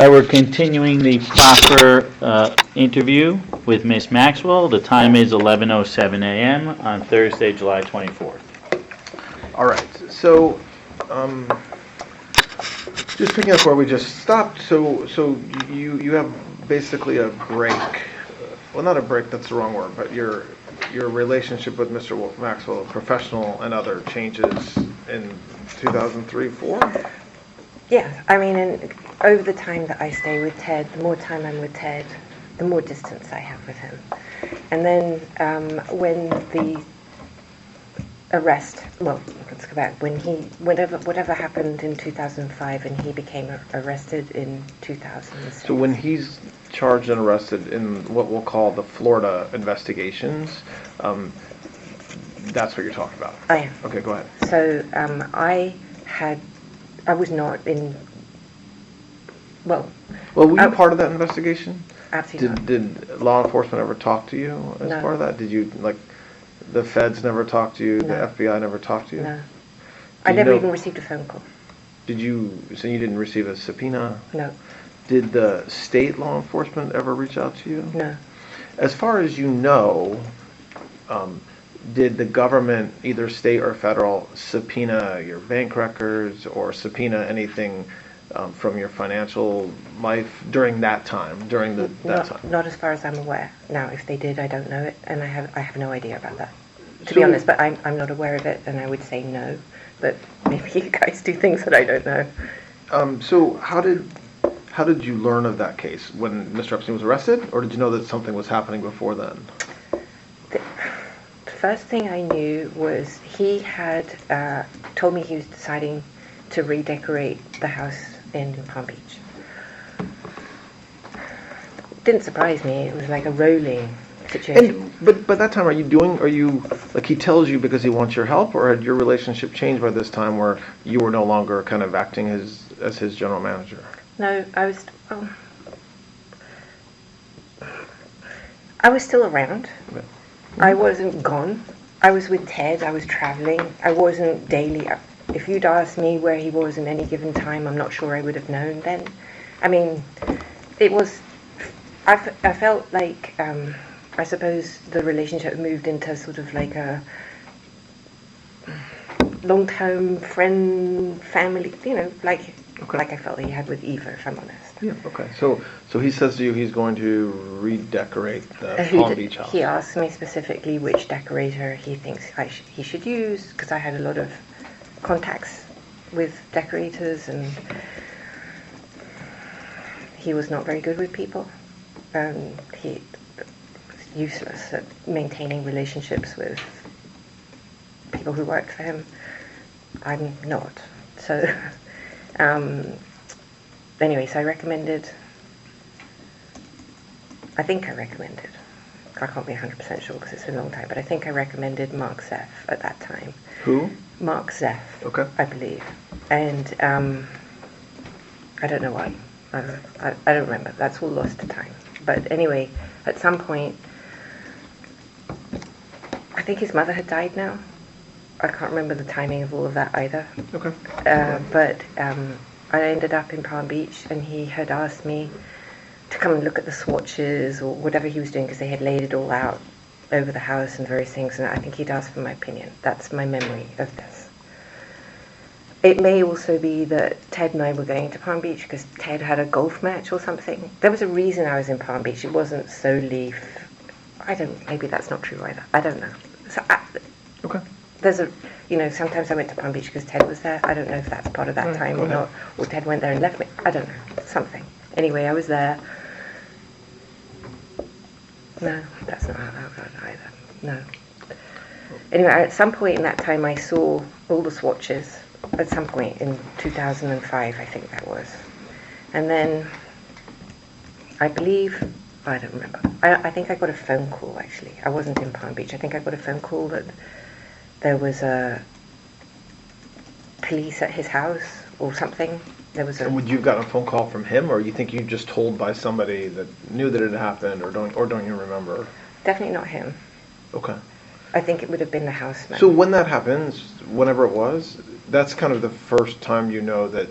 We're continuing the proper interview with Miss Maxwell. The time is 11:07 a.m. on Thursday, July 24th. All right, so just picking up where we just stopped. So you have basically a break. Well, not a break. That's the wrong word. But your relationship with Mr. Maxwell, professional and other, changes in 2003-4. Yeah, I mean, over the time that I stay with Ted, the more time I'm with Ted, the more distance I have with him. And then when the arrest, well, let's go back, whatever happened in 2005 and he became arrested in 2006. So when he's charged and arrested in what we'll call the Florida investigations, that's what you're talking about? I am. Okay, go ahead. So I was not in, well, were you part of that investigation? Absolutely not. Did law enforcement ever talk to you as part of that? Did you, like, the feds never talked to you? No. The FBI never talked to you? No. I never even received a phone call. So you didn't receive a subpoena? No. Did the state law enforcement ever reach out to you? No. As far as you know, did the government, either state or federal, subpoena your bank records or subpoena anything from your financial life during that time, that time? Not as far as I'm aware. Now, if they did, I don't know it, and I have no idea about that, to be honest. But I'm not aware of it, and I would say no. But maybe you guys do things that I don't know. So how did you learn of that case? When Mr. Epstein was arrested, or did you know that something was happening before then? The first thing I knew was he had told me he was deciding to redecorate the house in Palm Beach. Didn't surprise me. It was like a rolling situation. But by that time, are you like, he tells you because he wants your help, or had your relationship changed by this time where you were no longer kind of acting as his general manager? No, I was still around. Okay. I wasn't gone. I was with Ted. I was traveling. I wasn't daily. If you'd asked me where he was at any given time, I'm not sure I would have known then. I mean, it was. I felt like I suppose the relationship moved into sort of like a long-term friend, family. You know, like I felt he had with Eva, if I'm honest. Yeah. Okay. So he says to you he's going to redecorate the Palm Beach house. He asked me specifically which decorator he thinks he should use, because I had a lot of contacts with decorators, and he was not very good with people. He was useless at maintaining relationships with people who worked for him. I'm not. So anyway, so I can't be 100% sure because it's been a long time, but I think I recommended Mark Zeff at that time. Who? Mark Zeff. Okay. I believe. And I don't know why. I don't remember. That's all lost to time. But anyway, at some point, I think his mother had died now. I can't remember the timing of all of that either. Okay. But I ended up in Palm Beach, and he had asked me to come and look at the swatches or whatever he was doing, because they had laid it all out over the house and various things, and I think he'd asked for my opinion. That's my memory of this. It may also be that Ted and I were going to Palm Beach because Ted had a golf match or something. There was a reason I was in Palm Beach. It wasn't solely... maybe that's not true either. I don't know. So okay. There's sometimes I went to Palm Beach because Ted was there. I don't know if that's part of that time or not. Or Ted went there and left me. I don't know. Something. Anyway, I was there. No, that's not how that went either. No. Anyway, at some point in that time, I saw all the swatches. At some point in 2005, I think that was. And then, I don't remember. I think I got a phone call, actually. I wasn't in Palm Beach. I think I got a phone call that there was a police at his house or something. And would you have gotten a phone call from him, or you think you just told by somebody that knew that it had happened, or don't you remember? Definitely not him. Okay. I think it would have been the houseman. So when that happens, whenever it was, that's kind of the first time you know that,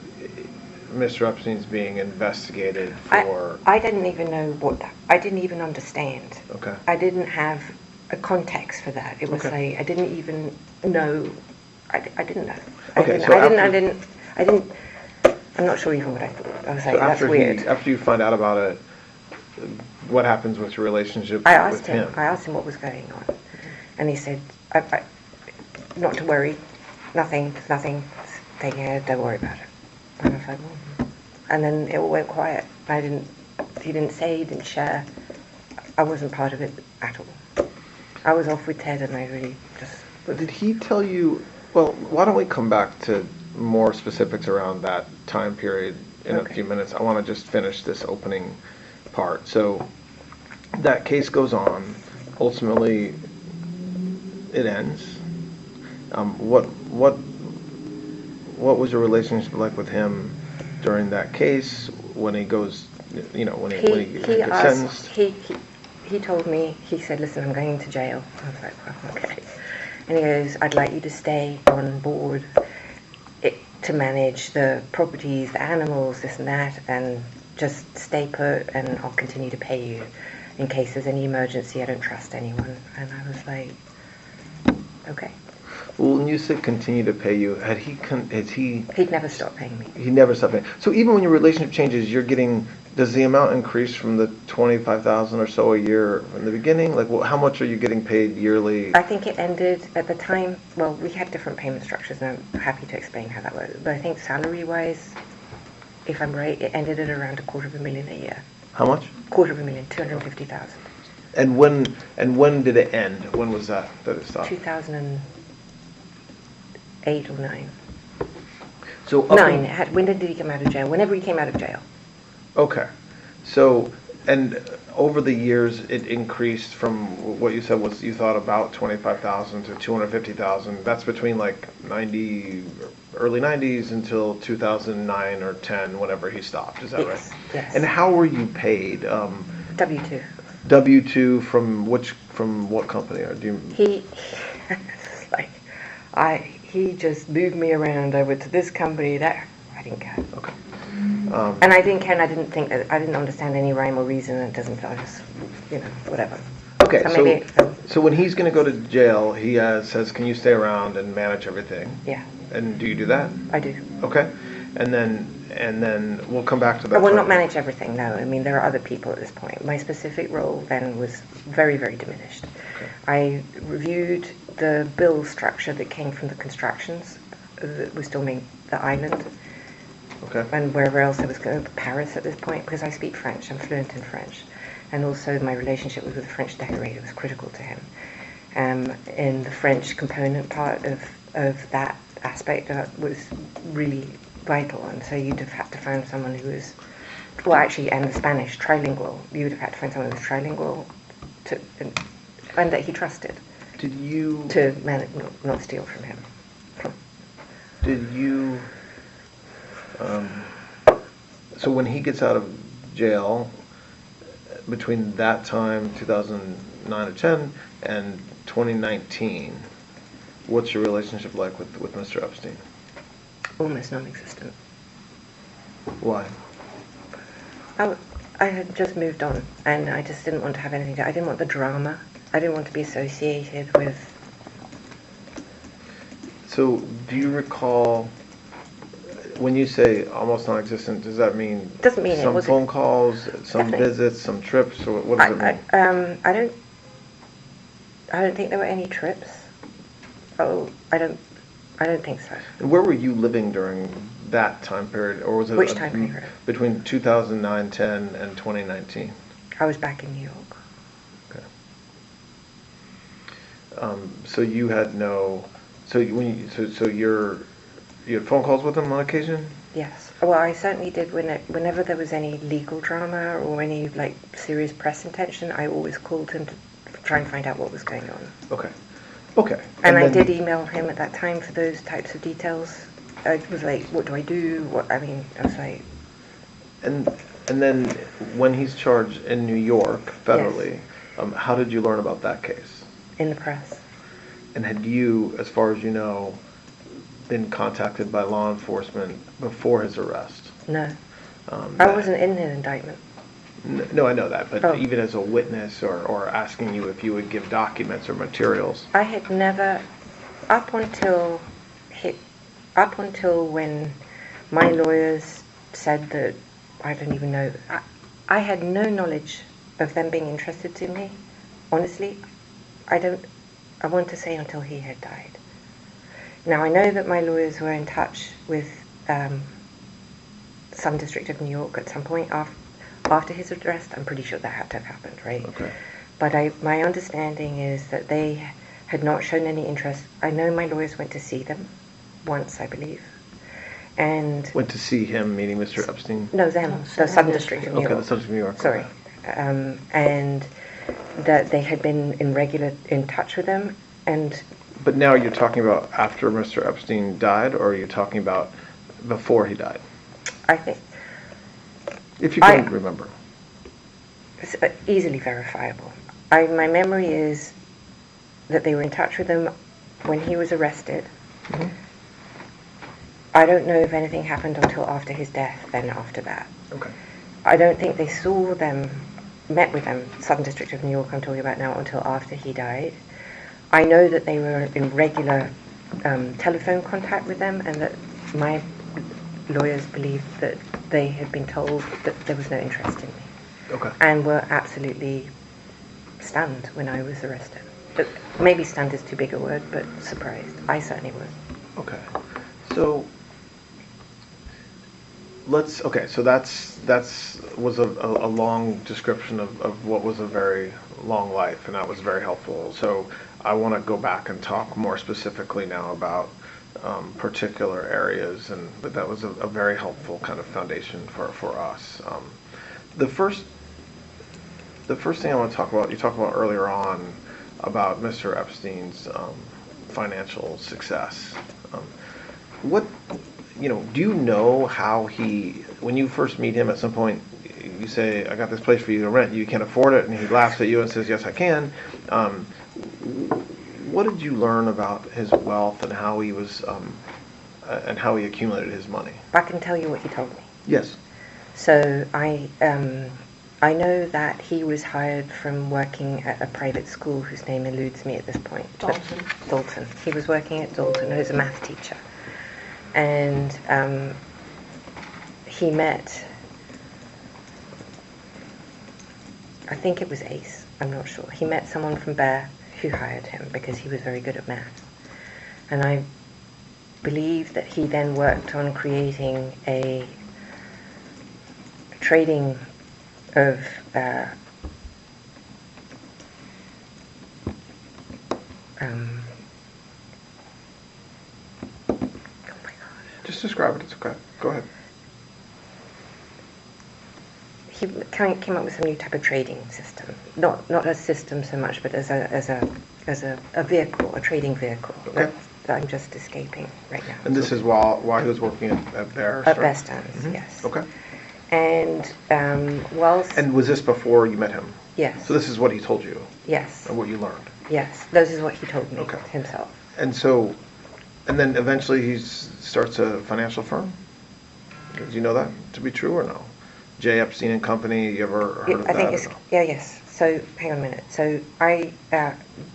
Mr. Epstein's being investigated I, for... I didn't even know I didn't even understand. Okay. I didn't have a context for that. It was Okay. like, I didn't even know, I didn't know. Okay, I'm not sure even what I thought. I was like, So that's weird. after you find out about it, what happens with your relationship I with him? I asked him what was going on. And he said, not to worry, nothing, taking it, don't worry about it. And I was like, well, and then it all went quiet. He didn't say, he didn't share. I wasn't part of it at all. I was off with Ted and I really just... Did he tell you, well, why don't we come back to more specifics around that time period in a few minutes. I want to just finish this opening part. So that case goes on. Ultimately, it ends. What was your relationship like with him during that case when he goes, when he gets sentenced? He told me, he said, listen, I'm going to jail. I was like, well, okay. And he goes, I'd like you to stay on board to manage the properties, the animals, this and that, and just stay put and I'll continue to pay you in case there's any emergency. I don't trust anyone. And I was like, okay. Well, when you said continue to pay you, He'd never stopped paying me. He never stopped paying. So even when your relationship changes, does the amount increase from the $25,000 or so a year in the beginning? Like, how much are you getting paid yearly? I think it ended at the time, well, we had different payment structures, and I'm happy to explain how that works. But I think salary-wise, if I'm right, it ended at around $250,000 a year. How much? $250,000, $250,000. And when did it end? When was that it stopped? 2008 or 9. So When did he come out of jail? Whenever he came out of jail. Okay. So, and over the years, it increased from what you said was you thought about 25,000 to 250,000. That's between like early 90s until 2009 or 10, whenever he stopped. Is that right? Yes. And how were you paid? W-2. W-2 from what company? Or He just moved me around over to this company, that I didn't care. Okay. And I didn't care, and I didn't understand any rhyme or reason. It doesn't, I just, whatever. Okay, so when he's going to go to jail, he says, "Can you stay around and manage everything?" Yeah. And do you do that? I do. Okay, and then we'll come back to that. I will not manage everything. No, I mean there are other people at this point. My specific role then was very, very diminished. Okay. I reviewed the bill structure that came from the constructions that was filming the island. Okay. And wherever else I was going, Paris at this point, because I speak French, I'm fluent in French. And also my relationship with the French decorator was critical to him. In the French component part of that aspect was really vital, and so you'd have had to find someone who was, and the Spanish, trilingual. You would have had to find someone who was trilingual and that he trusted. Did you... To not steal from him. Did you... so when he gets out of jail, between that time, 2009 or 10, and 2019, what's your relationship like with Mr. Epstein? Almost non-existent. Why? I had just moved on, and I just didn't want to have anything I didn't want the drama. I didn't want to be associated with... So, do you recall... When you say almost non-existent, does that mean doesn't mean some phone calls, some Definitely. visits, some trips, or what does it mean? I don't think there were any trips. Oh, I don't think so. And where were you living during that time period, or was it Which time period? Between 2009, 10, and 2019? I was back in New York. Okay. So you had no. So you had phone calls with him on occasion? Yes. Well, I certainly did whenever there was any legal drama or any serious press attention. I always called him to try and find out what was going on. Okay. And I did email him at that time for those types of details. I was like, what do I do? I was like... And then when he's charged in New York federally, yes. How did you learn about that case? In the press. And had you, as far as you know, been contacted by law enforcement before his arrest. No. I That- wasn't in the indictment. No, I know that, but Oh. even as a witness or asking you if you would give documents or materials. I had never, up until when my lawyers said that, I don't even know, I had no knowledge of them being interested in me. Honestly, I want to say until he had died. Now, I know that my lawyers were in touch with some district of New York at some point after his arrest. I'm pretty sure that had to have happened, right? Okay. But my understanding is that they had not shown any interest. I know my lawyers went to see them once, I believe. And Went to see him, meeting Mr. Epstein? no, them, the Southern District of New Okay, York. the Southern New York. Sorry. okay. And that they had been in touch with them. And But now you're talking about after Mr. Epstein died, or are you talking about before he died? I think If you can remember. it's easily verifiable. My memory is that they were in touch with him when he was arrested. Mhm. I don't know if anything happened until after his death, then after that. Okay. I don't think they saw them, met with them, Southern District of New York I'm talking about now, until after he died. I know that they were in regular telephone contact with them, and that my lawyers believed that they had been told that there was no interest in me, Okay. and were absolutely stunned when I was arrested. But maybe stunned is too big a word, but surprised. I certainly was. Okay. So so that's was a long description of what was a very long life, and that was very helpful. So I want to go back and talk more specifically now about particular areas, but that was a very helpful kind of foundation for us. The first thing I want to talk about, you talked about earlier on about Mr. Epstein's financial success. Do you know how when you first meet him at some point, you say, I got this place for you to rent, you can't afford it, and he laughs at you and says, yes, I can. What did you learn about his wealth and how he was, and how he accumulated his money? I can tell you what he told me. Yes. So I know that he was hired from working at a private school whose name eludes me at this point. Dalton. He was working at Dalton as a math teacher. And he met, I think it was Ace, I'm not sure. He met someone from Bear who hired him because he was very good at math. And I believe that he then worked on creating a trading of Just describe it. It's okay. Go ahead. he came up with some new type of trading system. Not a system so much, but as a vehicle, a trading vehicle. Okay. That I'm just escaping right now. And this is while he was working at Bear? At Bear Stearns, Mhm. yes. Okay. And whilst... And was this before you met him? Yes. So this is what he told you, Yes. and what you learned? Yes. This is what he told me Okay. himself. And then eventually he starts a financial firm? Do you know that to be true or no? J. Epstein and Company, you ever heard of I that? think or it's... no? Yeah, yes. So, hang on a minute. So,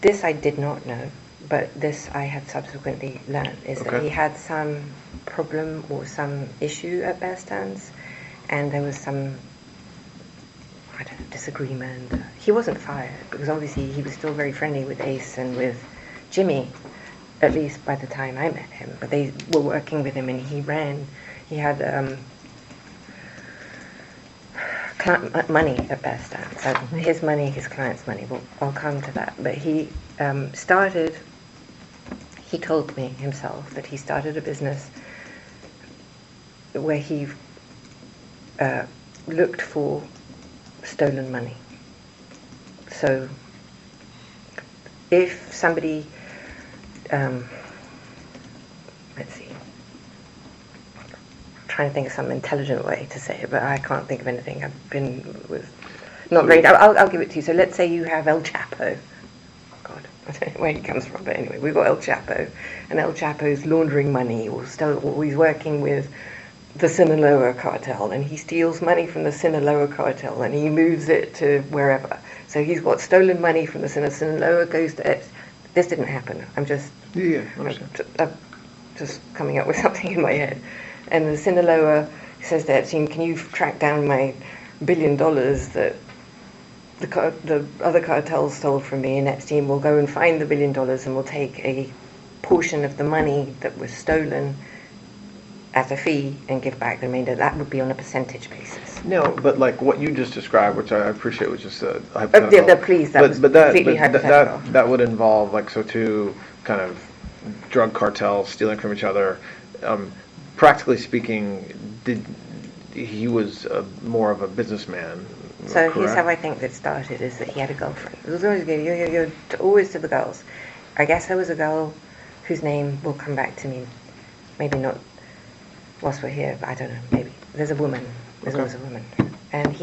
this I did not know, but this I have subsequently learned, is that Okay. he had some problem or some issue at Bear Stearns, and there was some, I don't know, disagreement. He wasn't fired, because obviously he was still very friendly with Ace and with Jimmy, at least by the time I met him. But they were working with him, and he had money at Bear Stearns. So his money, his client's money. Well, I'll come to that. But he he told me himself that he started a business where he looked for stolen money. So if somebody, let's see, I'm trying to think of some intelligent way to say it, but I can't think of anything. I've been with, not very, I'll give it to you. So let's say you have El Chapo. God, I don't know where he comes from, but anyway, we've got El Chapo, and El Chapo's laundering money, or he's working with the Sinaloa cartel, and he steals money from the Sinaloa cartel, and he moves it to wherever. So he's got stolen money from the Sinaloa, goes to this didn't happen. I'm just just coming up with something in my head. And the Sinaloa says to Epstein, can you track down my $1 billion that the other cartels stole from me? And Epstein will go and find the $1 billion and will take a portion of the money that was stolen as a fee and give back the remainder. That would be on a percentage basis. No, but like what you just described, which I appreciate, was just a hypothetical. Please, that was completely hypothetical. That would involve, like, so two kind of drug cartels stealing from each other. Practically speaking, he was more of a businessman. So correct? Here's how I think that started, is that he had a girlfriend. It was always good. You're always to the girls. I guess there was a girl whose name will come back to me. Maybe not whilst we're here, but I don't know, maybe. There's a woman. There's always a woman. And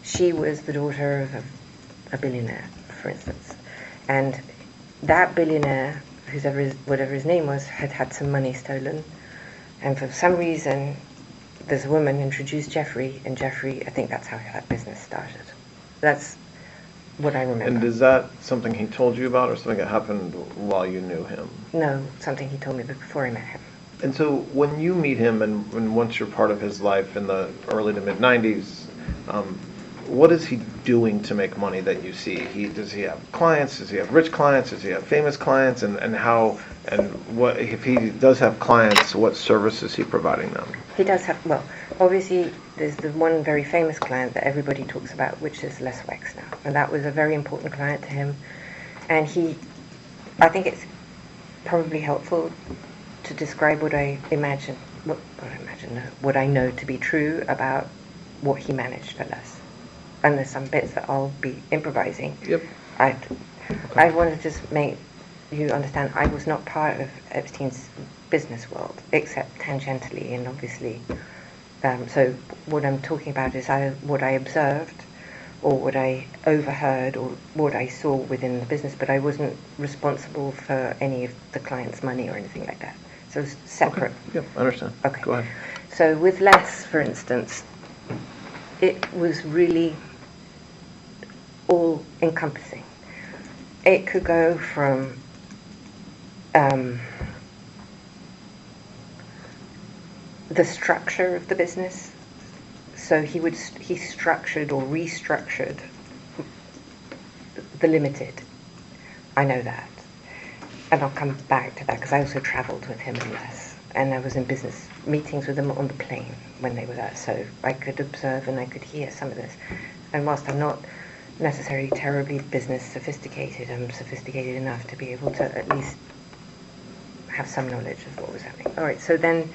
she was the daughter of a billionaire, for instance. And that billionaire, whatever his name was, had some money stolen. And for some reason, this woman introduced Jeffrey, and Jeffrey, I think that's how that business started. That's what I remember. And is that something he told you about, or something that happened while you knew him? No, something he told me before I met him. And so when you meet him, and once you're part of his life in the early to mid-90s, what is he doing to make money that you see? Does he have clients? Does he have rich clients? Does he have famous clients? And what if he does have clients, what service is he providing them? He does have, well, obviously there's the one very famous client that everybody talks about, which is Les Wexner. And that was a very important client to him. And I think it's probably helpful to describe what I know to be true about what he managed for Les. And there's some bits that I'll be improvising. Yep. I want to just make you understand I was not part of Epstein's business world, except tangentially and obviously. So what I'm talking about is what I observed, or what I overheard, or what I saw within the business, but I wasn't responsible for any of the client's money or anything like that. So it's separate. Okay. Yeah, I understand. Okay. Go ahead. So with Les, for instance, it was really all-encompassing. It could go from the structure of the business. So he structured or restructured the limited. I know that. And I'll come back to that because I also travelled with him and Les. And I was in business meetings with them on the plane when they were there. So I could observe and I could hear some of this. And whilst I'm not necessarily terribly business sophisticated, I'm sophisticated enough to be able to at least have some knowledge of what was happening. All right, so then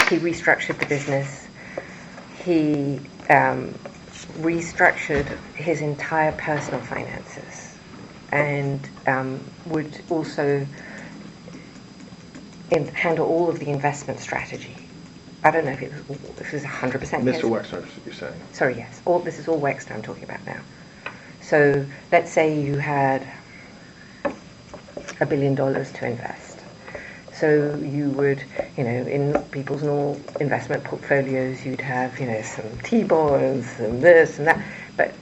he restructured the business. He restructured his entire personal finances, and would also handle all of the investment strategy. I don't know if it was 100% Mr. Wexner, you're saying? Sorry, yes. This is all Wexner I'm talking about now. So let's say you had $1 billion to invest. So you would, in people's normal investment portfolios, you'd have, some T-bonds and this and that. But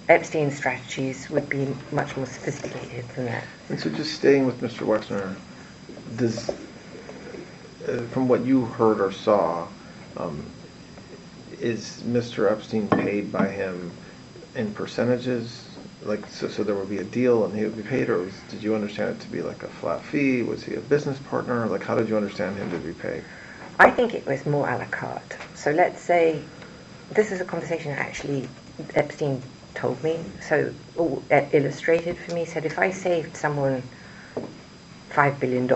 Epstein's strategies would be much more sophisticated than that. And so just staying with Mr. Wexner, from what you heard or saw, is Mr. Epstein paid by him in percentages? Like, so there would be a deal and he would be paid, or did you understand it to be like a flat fee? Was he a business partner? Like, how did you understand him to be paid? I think it was more a la carte. So let's say, this is a conversation actually Epstein told me, so illustrated for me, said if I saved someone $5 billion,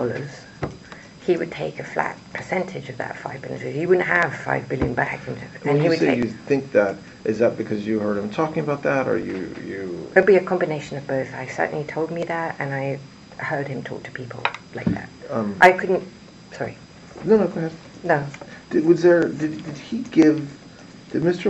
he would take a flat percentage of that $5 billion. He wouldn't have $5 billion back. When you say you think that, is that because you heard him talking about that, or you? It would be a combination of both. I certainly told me that, and I heard him talk to people like that. I couldn't. Sorry. No, go ahead. No. Did Mr.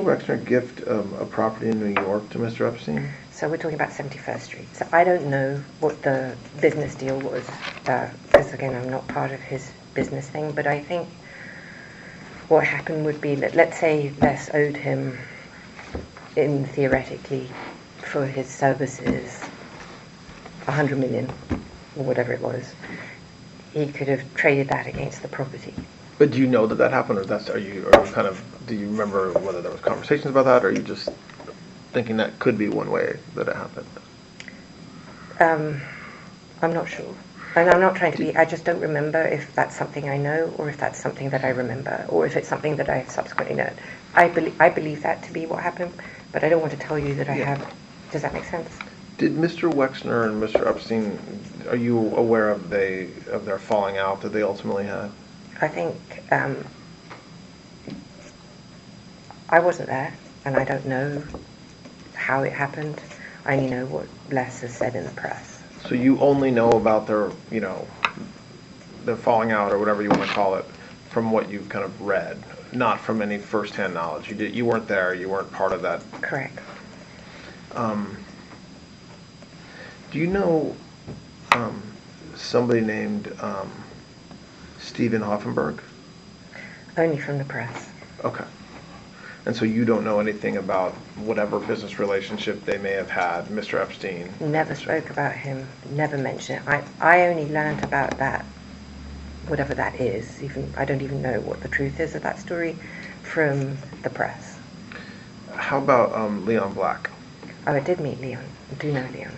Wexner gift a property in New York to Mr. Epstein? So we're talking about 71st Street. So I don't know what the business deal was, because again, I'm not part of his business thing, but I think what happened would be, let's say Les owed him, theoretically, for his services, 100 million, or whatever it was. He could have traded that against the property. But do you know that happened, or are you kind of, do you remember whether there was conversations about that, or are you just thinking that could be one way that it happened? I'm not sure. And I'm not trying to be, I just don't remember if that's something I know, or if that's something that I remember, or if it's something that I have subsequently known. I believe that to be what happened, but I don't want to tell you that I have. Does that make sense? Did Mr. Wexner and Mr. Epstein, are you aware of their falling out that they ultimately had? I think I wasn't there, and I don't know how it happened. I only know what Les has said in the press. So you only know about their falling out, or whatever you want to call it, from what you've kind of read, not from any first-hand knowledge. You weren't there. You weren't part of that. Correct. Do you know somebody named Stephen Hoffenberg? Only from the press. Okay. And so you don't know anything about whatever business relationship they may have had, Mr. Epstein? Never spoke about him, never mentioned it. I only learned about that, whatever that is, I don't even know what the truth is of that story, from the press. How about Leon Black? Oh, I did meet Leon. I do know Leon.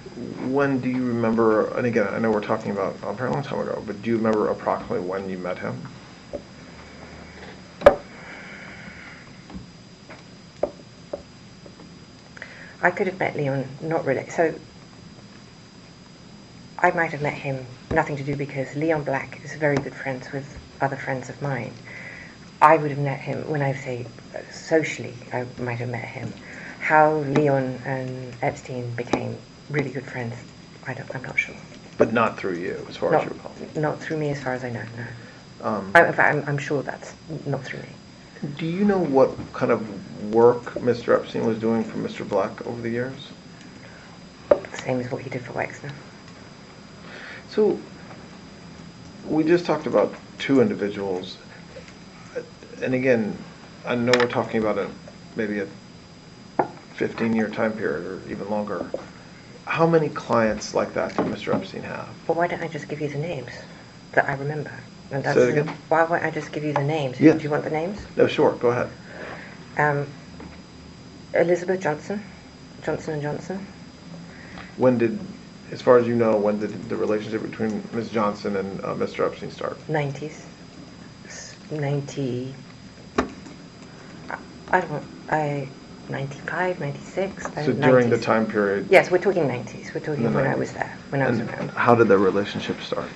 When do you remember, and again, I know we're talking about a very long time ago, but do you remember approximately when you met him? I could have met Leon, not really. So I might have met him, nothing to do, because Leon Black is very good friends with other friends of mine. I would have met him, when I say socially, I might have met him. How Leon and Epstein became really good friends, I'm not sure. But not through you, as far as you recall? Not through me, as far as I know, no. In fact, I'm sure that's not through me. Do you know what kind of work Mr. Epstein was doing for Mr. Black over the years? The same as what he did for Wexner. So, we just talked about two individuals, and again, I know we're talking about maybe a 15-year time period, or even longer. How many clients like that did Mr. Epstein have? Well, why don't I just give you the names that I remember? And Say it again? Why won't I just give you the names? Yeah. Do you want the names? No, sure, go ahead. Elizabeth Johnson, Johnson & Johnson. When did, as far as you know, when did the relationship between Ms. Johnson and Mr. Epstein start? 90s. 95, 96. So during the time period? Yes, we're talking 90s. We're talking when I was there, when I was around. How did their relationship start?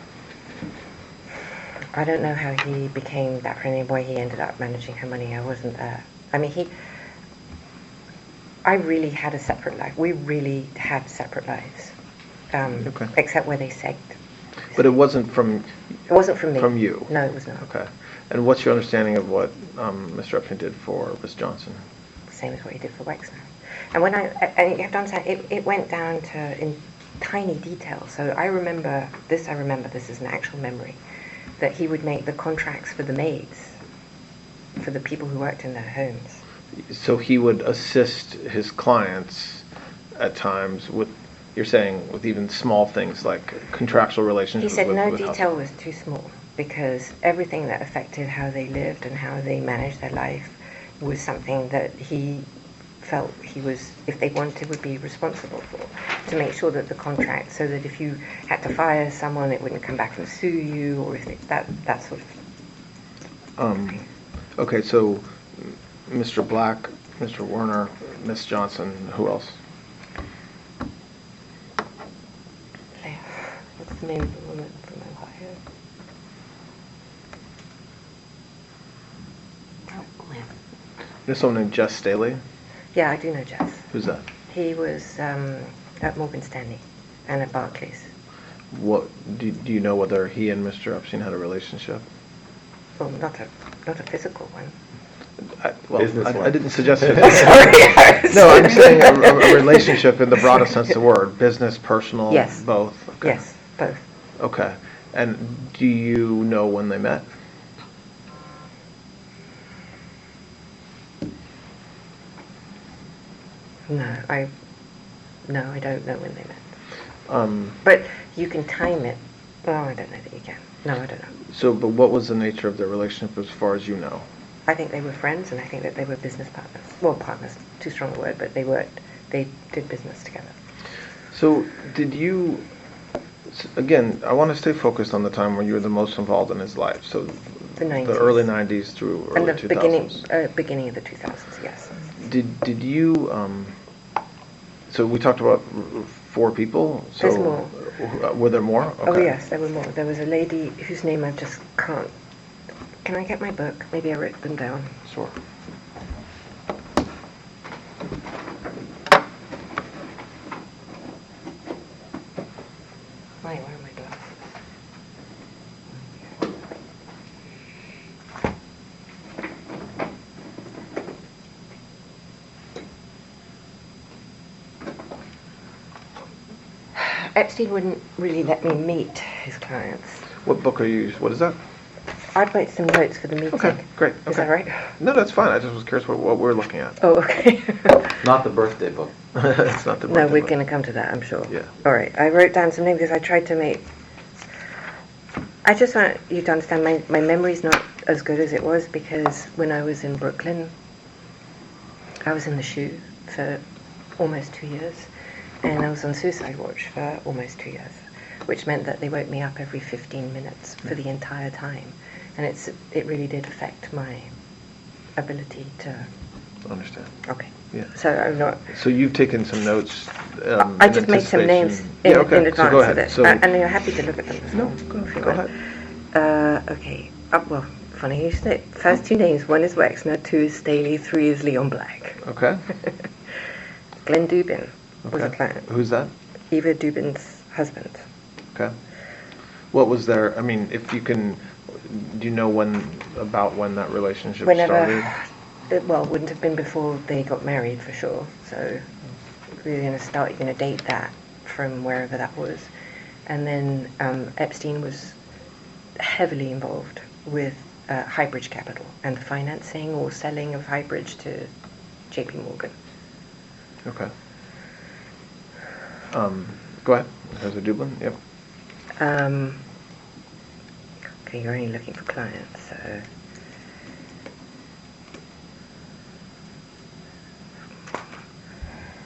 I don't know how he became that friendly, why he ended up managing her money. I wasn't there. I mean, I really had a separate life. We really had separate lives. Okay. Except where they segged. But it wasn't from... It wasn't from me. From you? No, it was not. Okay. And what's your understanding of what Mr. Epstein did for Ms. Johnson? Same as what he did for Wexner. And and you have to understand, it went down to in tiny detail. So I remember this is an actual memory, that he would make the contracts for the maids, for the people who worked in their homes. So he would assist his clients at times with, you're saying, with even small things like contractual relationships. He said no with detail was too small, because everything that affected how they lived and how they managed their life was something that he felt he was, if they wanted, would be responsible for, to make sure that the contract, so that if you had to fire someone, it wouldn't come back and sue you, or if that sort of. Okay, so Mr. Black, Mr. Werner, Miss Johnson, who else? What's the name of the woman from Ohio? There's someone named Jess Staley? Yeah, I do know Jess. Who's that? He was at Morgan Stanley and at Barclays. What do you know whether he and Mr. Epstein had a relationship? Well, not a physical one. I didn't suggest it. Sorry. No, I'm saying a relationship in the broadest sense of the word, business, personal, Yes. both. Okay. Yes, both. Okay. And do you know when they met? No, I don't know when they met. Um, But you can time it. Oh, I don't know that you can. No, I don't know. So, but what was the nature of their relationship as far as you know? I think they were friends, and I think that they were business partners. Well, partners, too strong a word, but they did business together. So, did you, again, I want to stay focused on the time when you were the most involved in his life. So, The 90s. the early 90s through early And the 2000s. beginning of the 2000s, yes. Did you, so we talked about 4 people? So, There's more. Were there more? Okay. Oh, yes, there were more. There was a lady whose name I just can't. Can I get my book? Maybe I wrote them down. Sure. Where are my glasses? Epstein wouldn't really let me meet his clients. What book are you, what is that? I'd write some notes for the meeting. Okay, great. Is that right? No, that's fine. I just was curious what we're looking at. Oh, okay. Not the birthday book. It's not the No, birthday we're book. going to come to that, I'm sure. Yeah. All right. I wrote down some names because I tried to make. I just want you to understand my memory's not as good as it was because when I was in Brooklyn, I was in the SHU for almost 2 years, and I was on suicide watch for almost 2 years, which meant that they woke me up every 15 minutes for the entire time, and it really did affect my ability to. Understand. Okay. Yeah. So I'm not. So you've taken some notes. I in just made some names anticipation. in, Yeah, okay. in advance So go ahead. of it, So, and you're happy to look at them. As no, well, if you go want. ahead. Okay. Well, funny you say. First 2 names. 1 is Wexner, 2 is Staley, 3 is Leon Black. Okay. Glenn Dubin was a Okay. client. Who's that? Eva Dubin's husband. Okay. What was their, I mean, if you can, do you know when that relationship started? Well, wouldn't have been before they got married for sure. So we're going to date that from wherever that was. And then Epstein was heavily involved with Highbridge Capital and the financing or selling of Highbridge to JP Morgan. Okay. Go ahead. Heather Dublin, yep. Okay, you're only looking for clients, so.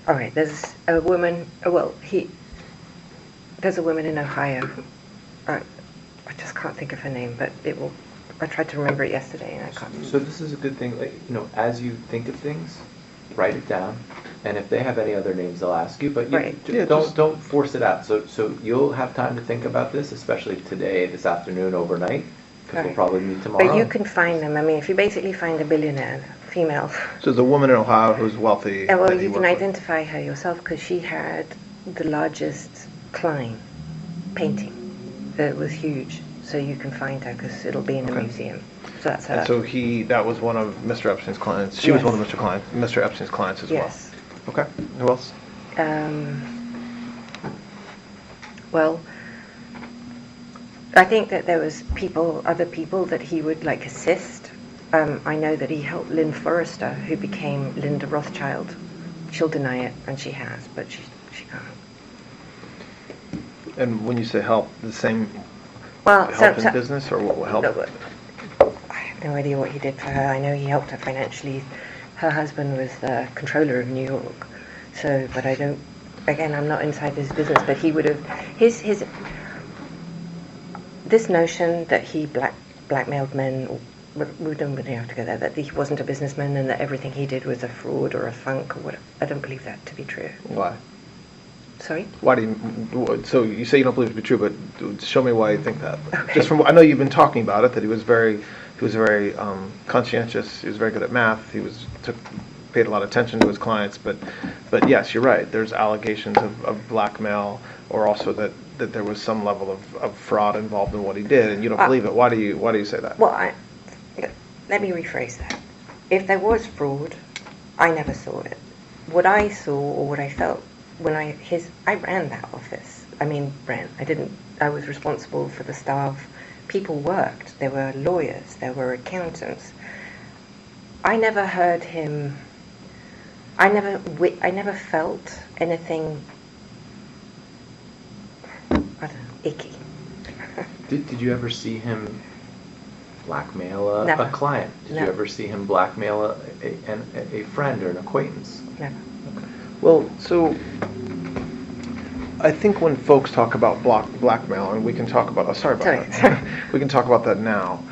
All right, there's a woman, there's a woman in Ohio. I just can't think of her name, but I tried to remember it yesterday and I can't. So this is a good thing, like, as you think of things, write it down, and if they have any other names, they'll ask you, but Right. Yeah, don't force it out. So you'll have time to think about this, especially today, this afternoon, overnight, because we'll Right. probably meet tomorrow. But you can find them. I mean, if you basically find a billionaire, female, So the woman in Ohio who's wealthy. well, that he you can worked with. identify her yourself because she had the largest Klein painting. It was huge, so you can find her because it'll be in the Okay. museum. So that's her. And so that was one of Mr. Epstein's clients. She was Yes. one of Mr. Epstein's clients as Yes. well. Okay. Who else? Well, I think that there was other people that he would like assist. I know that he helped Lynn Forrester, who became Linda Rothschild. She'll deny it, and she has, but she can't. And when you say help, the same Well, help in business or what help? No, but I have no idea what he did for her. I know he helped her financially. Her husband was the controller of New York. So, but I don't. Again, I'm not inside his business. But he would have this notion that he blackmailed men. We don't really have to go there. That he wasn't a businessman and that everything he did was a fraud or a funk or whatever. I don't believe that to be true. Why? Sorry. Why do you? So you say you don't believe it to be true, but show me why you think that. Okay. Just from I know you've been talking about it, that he was very conscientious. He was very good at math. He paid a lot of attention to his clients. But yes, you're right. There's allegations of blackmail, or also that there was some level of fraud involved in what he did, and you don't believe it. Why do you say that? Well, let me rephrase that. if there was fraud, I never saw it. What I saw, or what I felt when I ran that office. I was responsible for the staff. People worked. There were lawyers. There were accountants. I never heard him. I never felt anything. I don't know, icky. Did you ever see him blackmail Never. a client? Did No. you ever see him blackmail a friend or an acquaintance? Never. Okay. Well, so I think when folks talk about blackmail, and we can talk about, Sorry. we can talk about that now.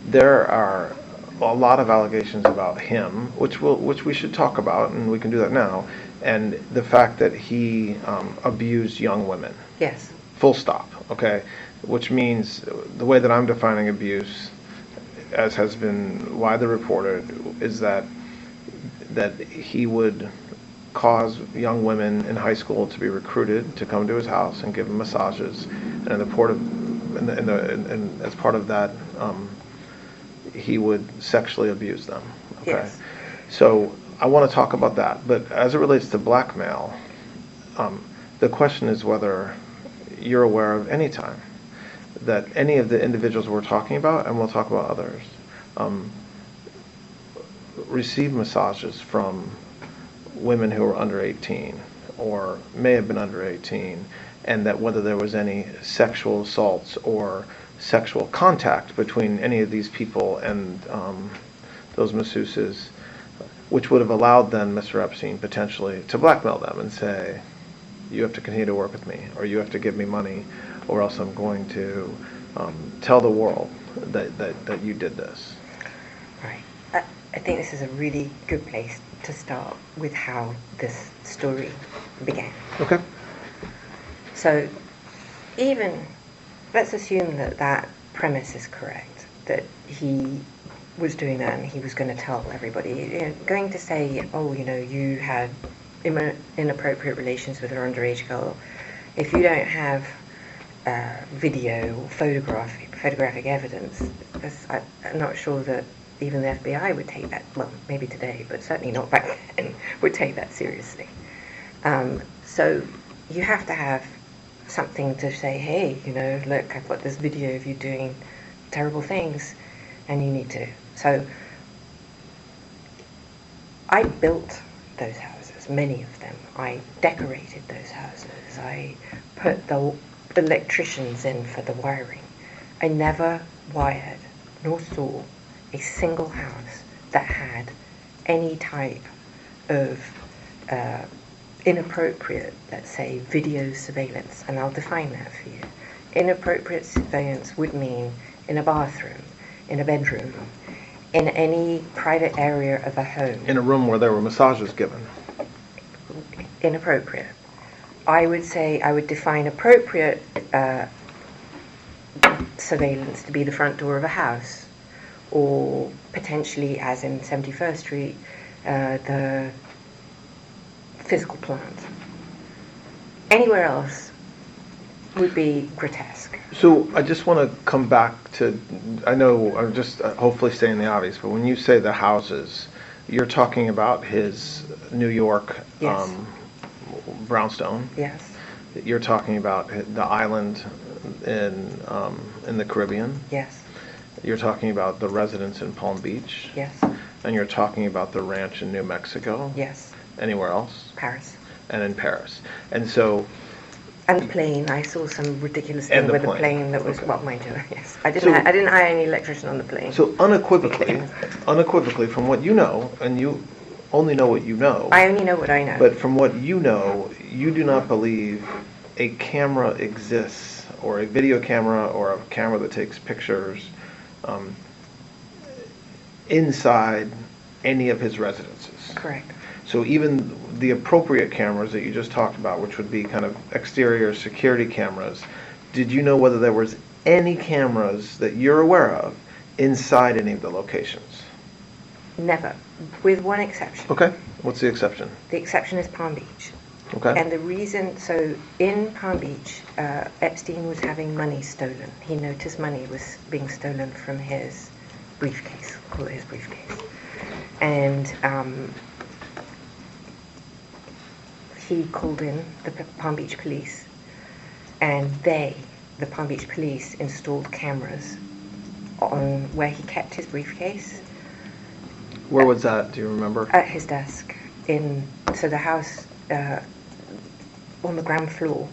There are a lot of allegations about him, which we should talk about, and we can do that now, and the fact that he abused young women. Yes. Full stop, okay? Which means the way that I'm defining abuse, as has been widely reported, is that he would cause young women in high school to be recruited to come to his house and give them massages, and as part of that, he would sexually abuse them. Okay? Yes. So I want to talk about that, but as it relates to blackmail, the question is whether you're aware of any time that any of the individuals we're talking about, and we'll talk about others, receive massages from women who are under 18 or may have been under 18, and that whether there was any sexual assaults or sexual contact between any of these people and those masseuses, which would have allowed then Mr. Epstein potentially to blackmail them and say, you have to continue to work with me, or you have to give me money, or else I'm going to tell the world that you did this. Right. I think this is a really good place to start with how this story began. Okay. So, let's assume that premise is correct, that he was doing that and he was going to tell everybody. Going to say, you had inappropriate relations with an underage girl. If you don't have video or photographic evidence, I'm not sure that even the FBI would take that, well, maybe today, but certainly not back then, would take that seriously. So you have to have something to say, hey, look, I've got this video of you doing terrible things, and you need to. So I built those houses, many of them. I decorated those houses. I put the electricians in for the wiring. I never wired nor saw a single house that had any type of inappropriate, let's say, video surveillance, and I'll define that for you. Inappropriate surveillance would mean in a bathroom, in a bedroom, in any private area of a home. In a room where there were massages given. Inappropriate. I would define appropriate surveillance to be the front door of a house, or potentially, as in 71st Street, the physical plant. Anywhere else would be grotesque. So I just want to come back to, I know I'm just hopefully saying the obvious, but when you say the houses, you're talking about his New York Yes. brownstone. Yes. You're talking about the island in the Caribbean. Yes. You're talking about the residence in Palm Beach. Yes. And you're talking about the ranch in New Mexico. Yes. Anywhere else? Paris. And in Paris. And so... And the plane. I saw some ridiculous And thing the with plane. the plane that was, Okay. well, mind you, yes. I So- didn't hire any electrician on the plane. So unequivocally, from what you know, and you only know what you know, I only know what I know. but from what you know, you do not believe a camera exists, or a video camera, or a camera that takes pictures inside any of his residences. Correct. So even the appropriate cameras that you just talked about, which would be kind of exterior security cameras, did you know whether there was any cameras that you're aware of inside any of the locations? Never. With one exception. Okay, what's the exception? The exception is Palm Beach. Okay. And the reason, so in Palm Beach, Epstein was having money stolen. He noticed money was being stolen from his briefcase, call it his briefcase. And he called in the Palm Beach police, and the Palm Beach police, installed cameras on where he kept his briefcase. Where was that? Do you remember? At his desk. So the house on the ground floor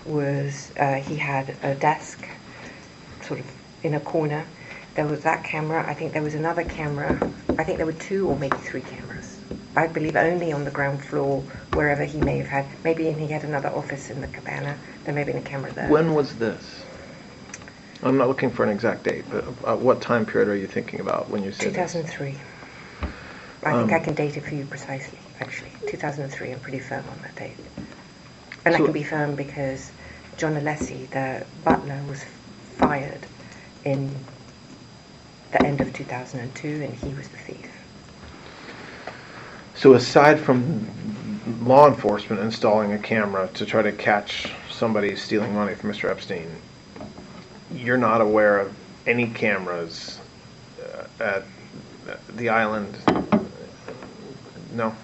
was, he had a desk sort of in a corner. There was that camera. I think there was another camera. I think there were 2 or maybe 3 cameras. I believe only on the ground floor, wherever he may have had, maybe he had another office in the cabana. There may have been a camera there. When was this? I'm not looking for an exact date, but what time period are you thinking about when you say 2003. I think I can date it for you precisely, actually. 2003, I'm pretty firm on that date. And So- I can be firm because John Alessi, the butler, was fired in the end of 2002, and he was the thief. So aside from law enforcement installing a camera to try to catch somebody stealing money from Mr. Epstein, you're not aware of any cameras at the island? No?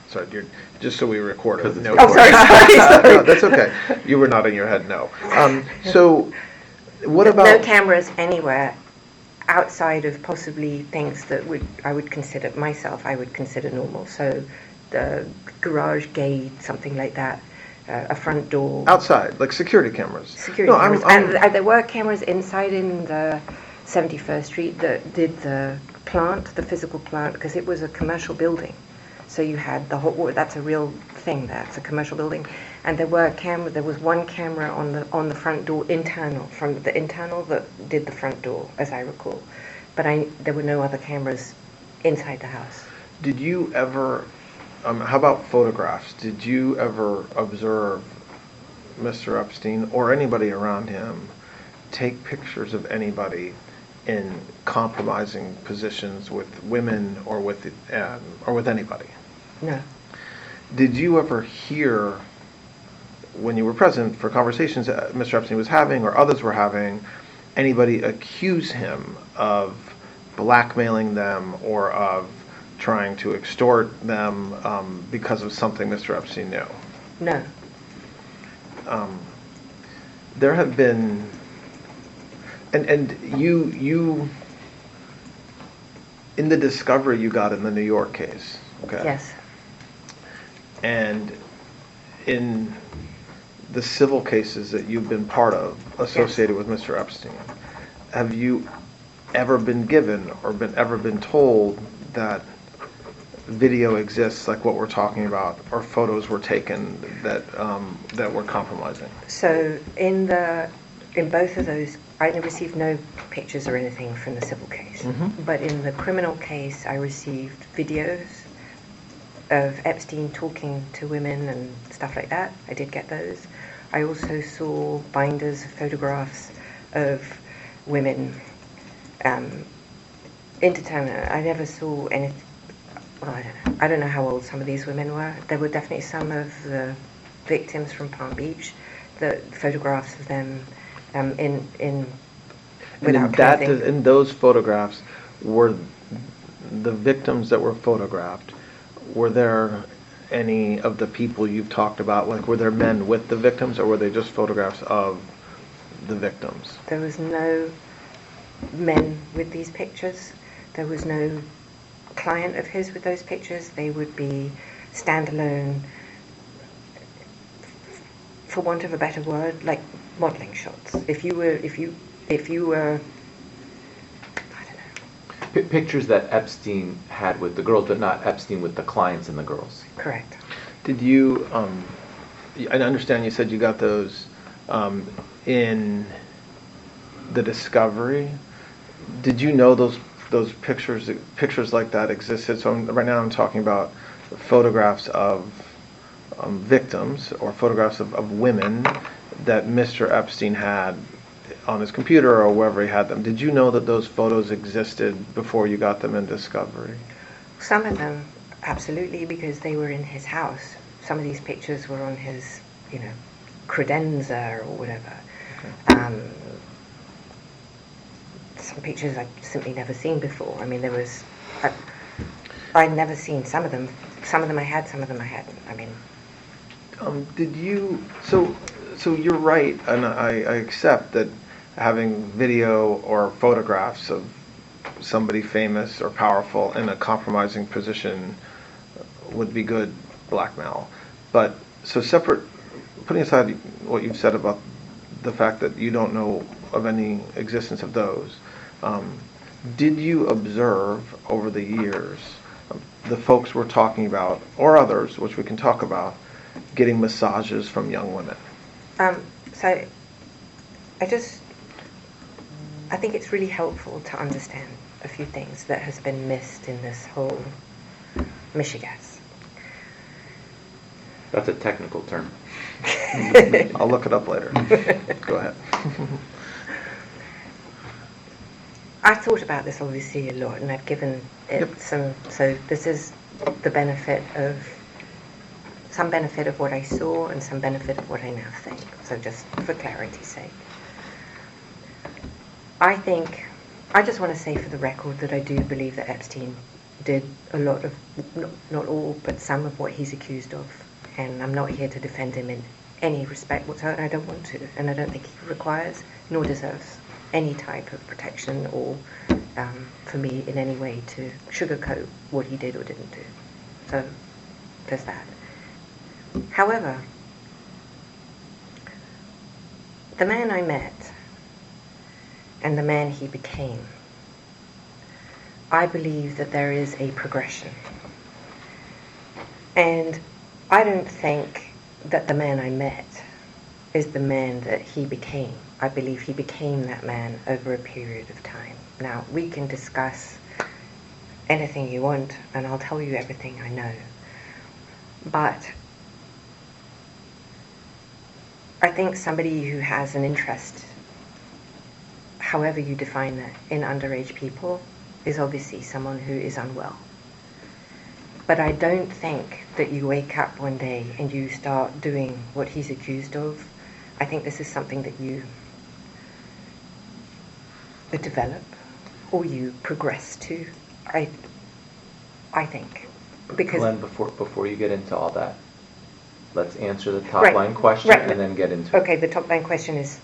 Sorry, just so we record it. No. Oh, sorry. No, that's okay. You were nodding your head no. So what about... No cameras anywhere outside of possibly things that I would consider normal. So the garage gate, something like that, a front door. Outside, like security cameras? Security No, cameras. I'm- And there were cameras inside in the 71st Street that did the plant, the physical plant, because it was a commercial building. So you had the whole, that's a real thing there, it's a commercial building. And there was one camera on the front door, from the internal that did the front door, as I recall. But there were no other cameras inside the house. Did you ever, how about photographs? Did you ever observe Mr. Epstein or anybody around him take pictures of anybody in compromising positions with women or with anybody? No. Did you ever hear, when you were present for conversations that Mr. Epstein was having or others were having, anybody accuse him of blackmailing them or of trying to extort them because of something Mr. Epstein knew? No. There have been, and you, in the discovery you got in the New York case, okay? Yes. And in the civil cases that you've been part of associated with Mr. Epstein, have you ever been given or ever been told that video exists like what we're talking about, or photos were taken that were compromising? So in both of those, I received no pictures or anything from the civil case. Mhm. But in the criminal case, I received videos of Epstein talking to women and stuff like that. I did get those. I also saw binders of photographs of women, indeterminate. I never saw any. Well, I don't know. I don't know how old some of these women were. There were definitely some of the victims from Palm Beach. The photographs of them without clothing. In those photographs, were the victims that were photographed, were there any of the people you've talked about, like were there men with the victims, or were they just photographs of the victims? There was no men with these pictures. There was no client of his with those pictures. They would be standalone, for want of a better word, like modeling shots. If you were, I don't know. Pictures that Epstein had with the girls, but not Epstein with the clients and the girls. Correct. Did you, I understand you said you got those in the discovery. Did you know those pictures like that existed? So right now I'm talking about photographs of victims or photographs of women that Mr. Epstein had on his computer or wherever he had them. Did you know that those photos existed before you got them in discovery? Some of them, absolutely, because they were in his house. Some of these pictures were on his, credenza or whatever. Okay. Some pictures I'd simply never seen before. I mean, there was I'd never seen some of them. Some of them I had, some of them I hadn't. I mean, Did you, so you're right, and I accept that having video or photographs of somebody famous or powerful in a compromising position would be good blackmail. But, so putting aside what you've said about the fact that you don't know of any existence of those, did you observe over the years the folks we're talking about, or others, which we can talk about, getting massages from young women? so I think it's really helpful to understand a few things that has been missed in this whole mishigas. That's a technical term. I'll look it up later. Go ahead. I've thought about this obviously a lot, and I've given it some. So this is the benefit of what I saw and some benefit of what I now think. So just for clarity's sake, I just want to say for the record that I do believe that Epstein did a lot of, not all, but some of what he's accused of, and I'm not here to defend him in any respect whatsoever. I don't want to, and I don't think he requires nor deserves any type of protection or for me in any way to sugarcoat what he did or didn't do. So there's that. However, the man I met and the man he became, I believe that there is a progression. And I don't think that the man I met is the man that he became. I believe he became that man over a period of time. Now, we can discuss anything you want, and I'll tell you everything I know. But I think somebody who has an interest, however you define that, in underage people is obviously someone who is unwell. But I don't think that you wake up one day and you start doing what he's accused of. I think this is something that you develop or you progress to. I think. Because Glenn, before you get into all that, let's answer the top Right, line question right. and then get into it. Okay, the top line question is...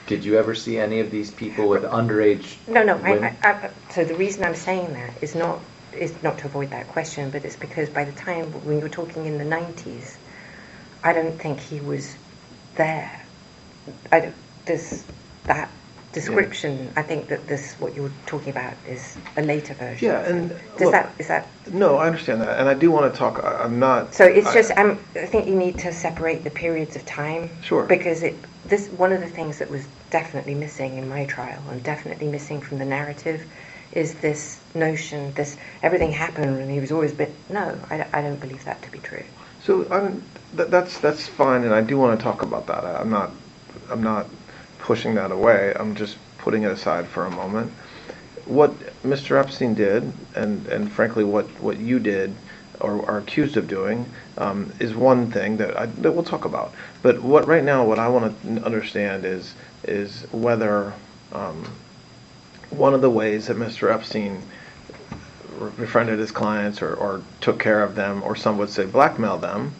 Did you ever see any of these people with underage No, women? so the reason I'm saying that is not to avoid that question, but it's because by the time when you're talking in the 90s, I don't think he was there. That description, I think that what you're talking about is a later version. Yeah, and is look, that? No, I understand that, and I do want to talk. I'm not. So it's just I think you need to separate the periods of time. Sure. Because one of the things that was definitely missing in my trial and definitely missing from the narrative is this notion, everything happened and he was always no, I don't believe that to be true. So that's fine, and I do want to talk about that. I'm not pushing that away. I'm just putting it aside for a moment. What Mr. Epstein did, and frankly what you did or are accused of doing, is one thing that we'll talk about. But right now what I want to understand is whether one of the ways that Mr. Epstein befriended his clients or took care of them, or some would say blackmailed them,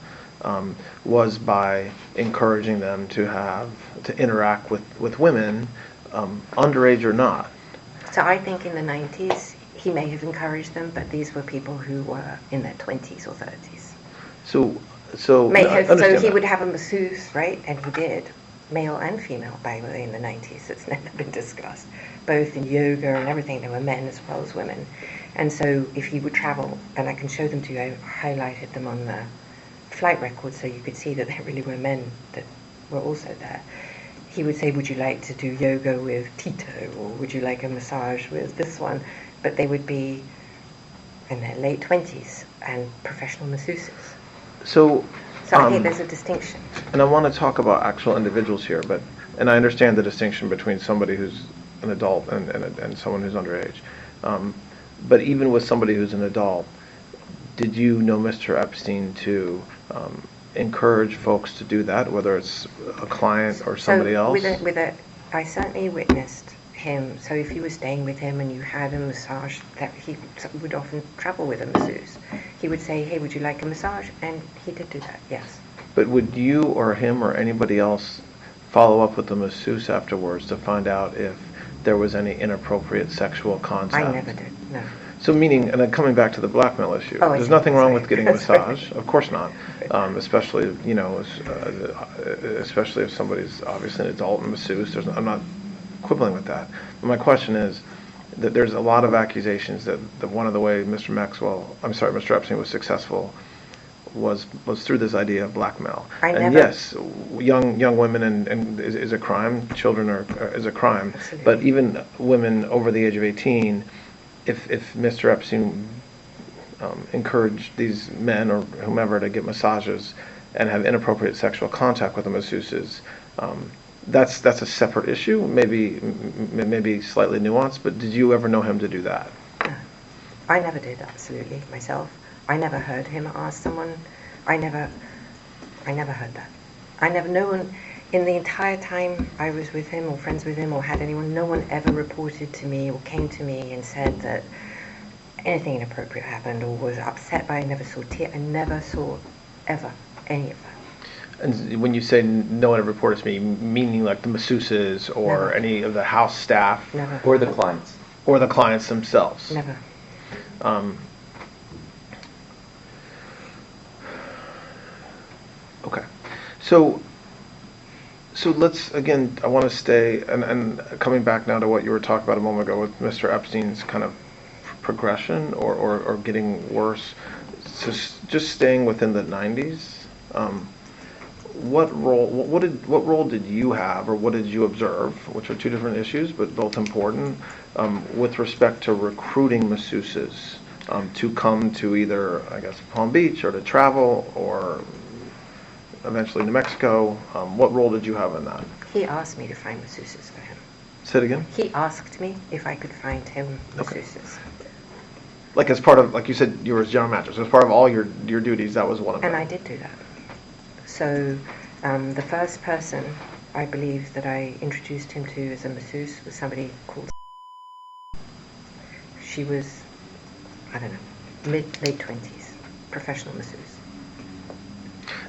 was by encouraging them to interact with women, underage or not. So I think in the 90s he may have encouraged them, but these were people who were in their 20s or 30s. So He would have a masseuse, right? And he did, male and female, by the way, in the 90s. It's never been discussed. Both in yoga and everything, there were men as well as women. And so if he would travel, and I can show them to you, I highlighted them on the flight record so you could see that there really were men that were also there. He would say, would you like to do yoga with Tito, or would you like a massage with this one? But they would be in their late 20s and professional masseuses. So I think there's a distinction. And I want to talk about actual individuals here, and I understand the distinction between somebody who's an adult and someone who's underage. But even with somebody who's an adult, did you know Mr. Epstein to encourage folks to do that, whether it's a client or somebody else? I certainly witnessed him, so if you were staying with him and you had a massage, that he would often travel with a masseuse. He would say, hey, would you like a massage? And he did do that, yes. But would you or him or anybody else follow up with the masseuse afterwards to find out if there was any inappropriate sexual contact? I never did, no. So meaning, and then coming back to the blackmail issue, Oh, I there's see. nothing wrong Sorry. with getting a massage, of course not. Especially, you know, especially if somebody's obviously an adult and masseuse. I'm not quibbling with that. But my question is that there's a lot of accusations that one of the way Mr. Epstein was successful was through this idea of blackmail. And yes, young women and is a crime. Children is a crime. Absolutely. But even women over the age of 18, if Mr. Epstein encouraged these men or whomever to get massages and have inappropriate sexual contact with the masseuses, that's a separate issue, maybe slightly nuanced. But did you ever know him to do that? No. I never did, absolutely, myself. I never heard him ask someone. I never heard that. No one, in the entire time I was with him or friends with him or had anyone, no one ever reported to me or came to me and said that anything inappropriate happened or was upset by it. I never saw ever any of that. And when you say no one ever reported to me, meaning like the masseuses or Never. any of the house staff? Never. Or the clients. Or the clients themselves? Never. Okay. So let's, again, I want to stay, and coming back now to what you were talking about a moment ago with Mr. Epstein's kind of progression or getting worse, so just staying within the 90s, what role did you have, or what did you observe, which are two different issues but both important, with respect to recruiting masseuses to come to either, I guess, Palm Beach or to travel or eventually New Mexico? What role did you have in that? He asked me to find masseuses for him. Say it again? He asked me if I could find him masseuses. Like as part of, like you said, you were his general manager, so as part of all your duties, that was one of them. And I did do that. So the first person I believe that I introduced him to as a masseuse was somebody called. She was, I don't know, late 20s, professional masseuse.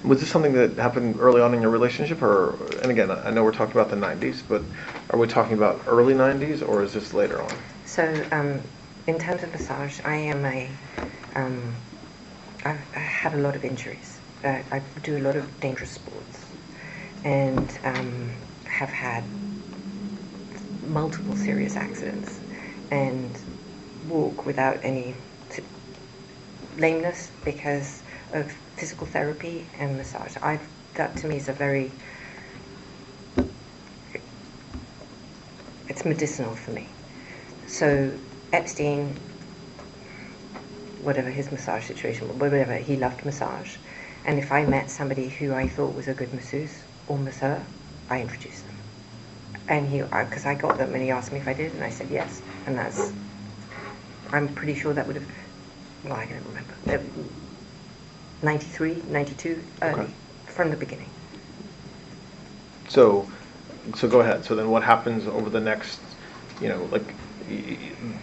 Was this something that happened early on in your relationship, or, and again, I know we're talking about the 90s, but are we talking about early 90s, or is this later on? So, in terms of massage, I have a lot of injuries. I do a lot of dangerous sports, and have had multiple serious accidents, and walk without any lameness because of physical therapy and massage. That to me is it's medicinal for me. So Epstein, whatever his massage situation, whatever, he loved massage. And if I met somebody who I thought was a good masseuse or masseur, I introduced them. And because I got them and he asked me if I did, and I said yes. And I'm pretty sure that would have, well, I can't remember. 93, 92, early, Okay. from the beginning. So go ahead. So then what happens over the next, like,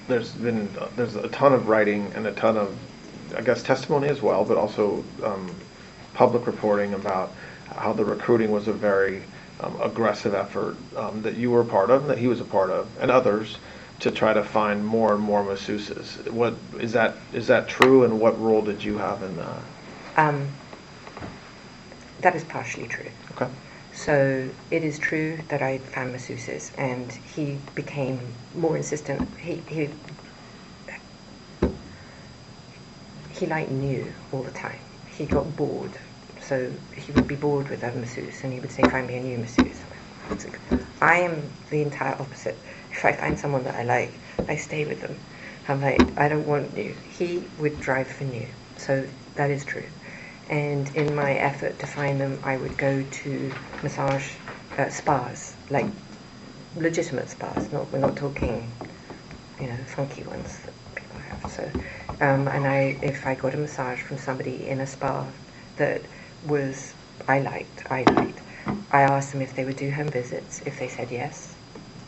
there's a ton of writing and a ton of, I guess, testimony as well, but also public reporting about how the recruiting was a very aggressive effort that you were a part of, and that he was a part of, and others, to try to find more and more masseuses. What is that true, and what role did you have in that? That is partially true. Okay. So it is true that I found masseuses, and he became more insistent. He like knew all the time. He got bored, so he would be bored with a masseuse, and he would say, "Find me a new masseuse." I am the entire opposite. If I find someone that I like, I stay with them. I'm like, I don't want new. He would drive for new, so that is true. And in my effort to find them, I would go to massage spas, like legitimate spas. We're not talking, funky ones that people have. So, and if I got a massage from somebody in a spa that I liked, I asked them if they would do home visits. If they said yes,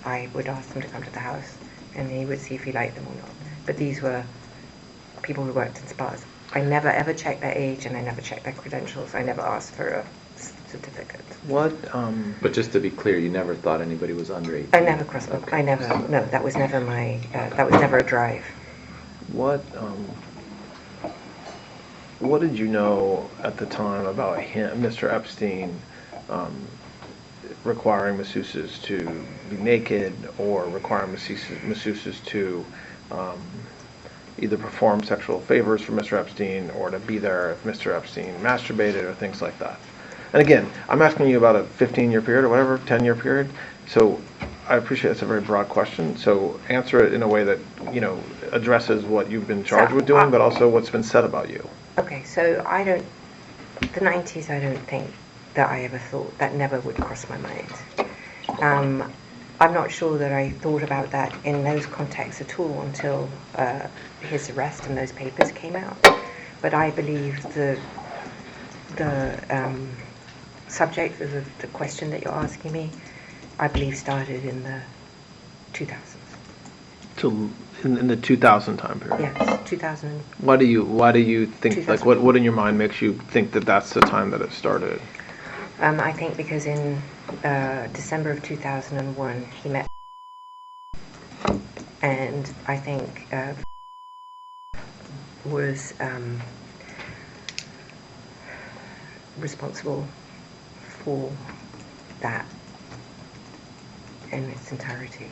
I would ask them to come to the house, and he would see if he liked them or not. But these were people who worked in spas. I never ever checked their age, and I never checked their credentials. I never asked for a certificate. What, But just to be clear, you never thought anybody was under 18? I never crossed my. I never. No, that was never my. That was never a drive. what did you know at the time about him, Mr. Epstein, requiring masseuses to be naked or requiring masseuses to either perform sexual favors for Mr. Epstein or to be there if Mr. Epstein masturbated or things like that? And again, I'm asking you about a 15-year period or whatever, 10-year period. So I appreciate it's a very broad question. So answer it in a way that, addresses what you've been charged with doing, but also what's been said about you. Okay, so the 90s, I don't think that I ever thought, that never would cross my mind. I'm not sure that I thought about that in those contexts at all until his arrest and those papers came out. But I believe the subject of the question that you're asking me, I believe started in the 2000s. So in the 2000 time period. Yes, 2000. Why do you think, 2000. like, what in your mind makes you think that that's the time that it started? I think because in December of 2001, he met, and I think was responsible for that in its entirety.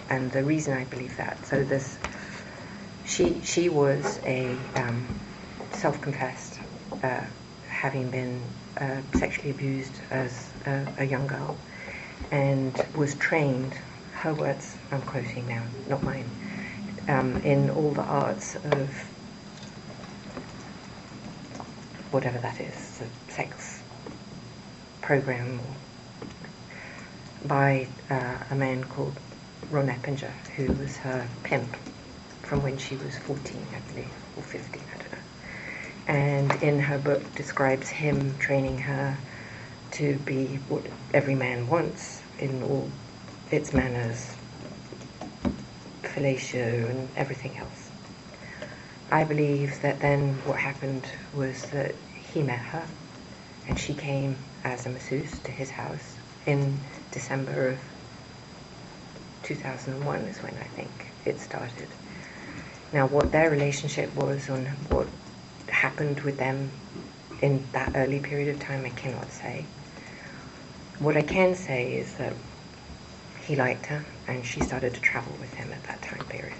And the reason I believe that, so she was a self-confessed, having been sexually abused as a young girl, and was trained, her words I'm quoting now, not mine, in all the arts of whatever that is, the sex program, by a man called Ron Eppinger, who was her pimp from when she was 14, I believe, or 15, I don't know. And in her book describes him training her to be what every man wants in all its manners, fellatio and everything else. I believe that then what happened was that he met her, and she came as a masseuse to his house in December of 2001 is when I think it started. Now, what their relationship was and what happened with them in that early period of time, I cannot say. What I can say is that he liked her and she started to travel with him at that time period.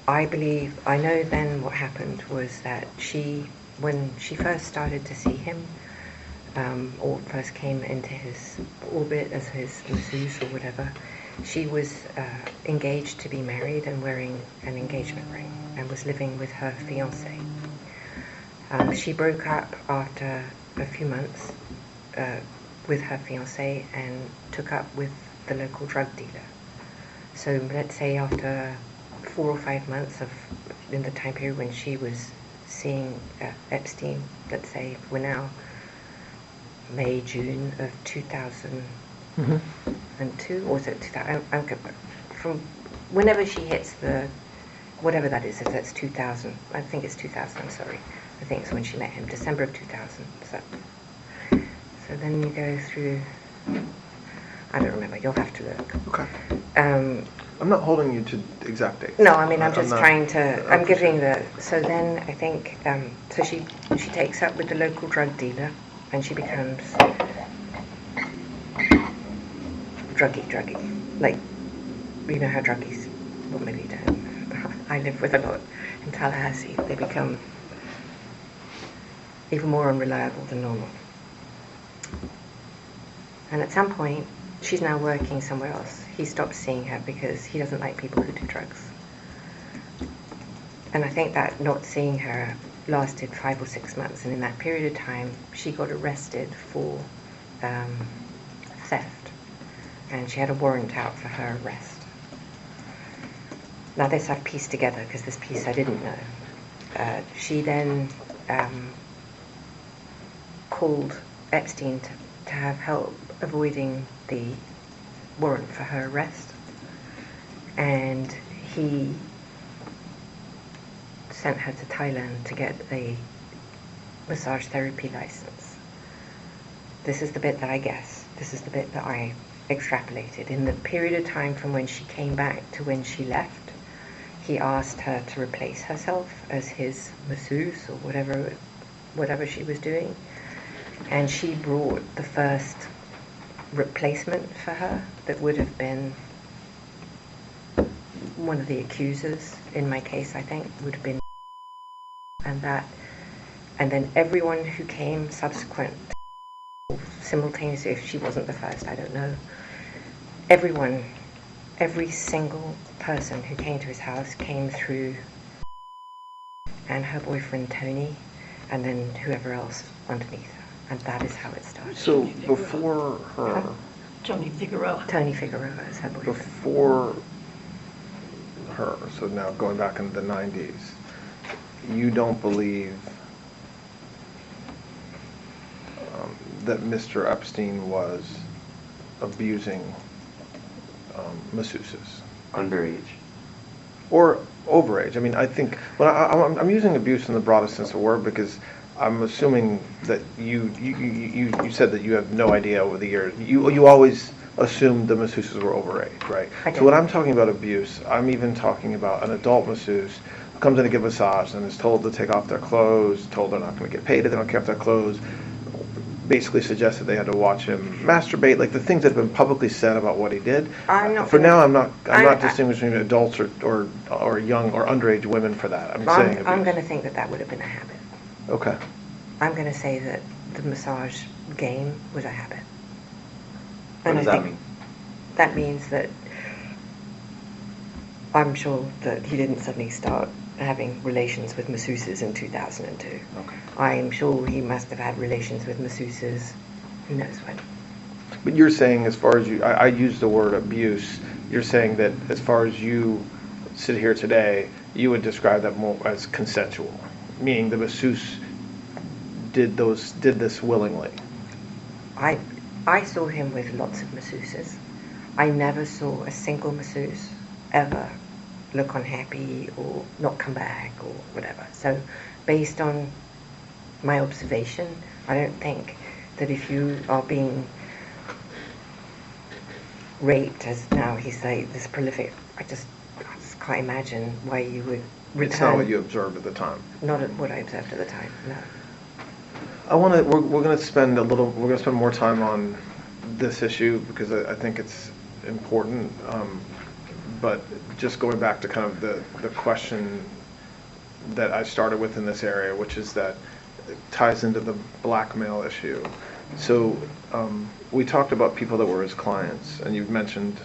I know then what happened was that when she first started to see him, or first came into his orbit as his masseuse or whatever, she was engaged to be married and wearing an engagement ring and was living with her fiancé. She broke up after a few months with her fiancé and took up with the local drug dealer. So let's say after 4 or 5 months in the time period when she was seeing Epstein, let's say we're now May, June of 2002, or is it 2000? I'm good. From whenever she hits the, whatever that is, if that's 2000, I think it's 2000, I'm sorry. I think it's when she met him, December of 2000. So then you go through, I don't remember, you'll have to look. Okay. I'm not holding you to exact dates. No, I mean, I'm just not- trying to, I'm giving so then I think, so she takes up with the local drug dealer and she becomes druggy. Like, you know how druggies, well maybe you don't. I live with a lot in Tallahassee. They become even more unreliable than normal. And at some point, she's now working somewhere else. He stops seeing her because he doesn't like people who do drugs. And I think that not seeing her lasted 5 or 6 months. And in that period of time, she got arrested for theft. And she had a warrant out for her arrest. Now this I've pieced together because this piece I didn't know. She then called Epstein to have help avoiding the warrant for her arrest, and he sent her to Thailand to get a massage therapy license. This is the bit that I guess. This is the bit that I extrapolated. In the period of time from when she came back to when she left, he asked her to replace herself as his masseuse or whatever she was doing. And she brought the first replacement for her that would have been one of the accusers in my case, I think, would have been and then everyone who came subsequent simultaneously, if she wasn't the first, I don't know. Every single person who came to his house came through and her boyfriend Tony, and then whoever else underneath her. And that is how it started. So before her, Tony Figueroa. Tony Figueroa is her boyfriend. before her, so now going back into the 90s, you don't believe that Mr. Epstein was abusing masseuses? Underage. Or overage. I mean, I think, well, I'm using abuse in the broadest sense of the word because I'm assuming that you said that you have no idea over the years. You always assumed the masseuses were overage, right? Okay. So when I'm talking about abuse, I'm even talking about an adult masseuse who comes in to give a massage and is told to take off their clothes, told they're not going to get paid if they don't care if their clothes, basically suggested they had to watch him masturbate, like the things that have been publicly said about what he did. I'm not For now, I'm not I- distinguishing between adults or young or underage women for that. I'm saying abuse. I'm going to think that would have been a habit. Okay. I'm going to say that the massage game was a habit. What And does I that think mean? that means that I'm sure that he didn't suddenly start having relations with masseuses in 2002. Okay. I am sure he must have had relations with masseuses, who knows when. But you're saying, as far as you, I used the word abuse, you're saying that as far as you sit here today, you would describe that more as consensual, meaning the masseuse did this willingly. I saw him with lots of masseuses. I never saw a single masseuse ever look unhappy or not come back or whatever. So based on my observation, I don't think that if you are being raped, as now he's like this prolific, I just can't imagine why you would return. It's not what you observed at the time. Not what I observed at the time, no. We're going to spend more time on this issue because I think it's important. But just going back to kind of the question that I started with in this area, which is that it ties into the blackmail issue. So we talked about people that were his clients, and you've mentioned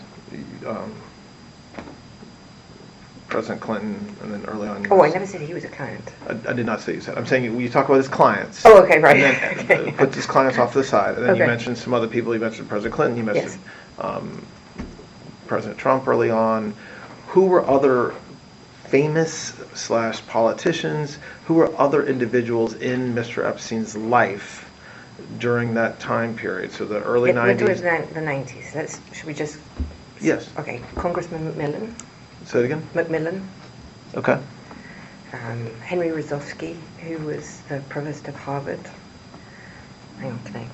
President Clinton, and then early on. Oh, I never said he was a client. I did not say you said. I'm saying when you talk about his clients. Oh, okay, right. And then put his clients off to the side, and then you Okay. mentioned some other people. You mentioned President Clinton. You mentioned President Trump early on. Who were other famous / politicians? Who were other individuals in Mr. Epstein's life during that time period? So the early We're doing 90s. the 90s. Should we just... Yes. Okay, Congressman McMillan. Say it again. McMillan. Okay. Henry Rozovsky, who was the provost of Harvard. Hang on, can I?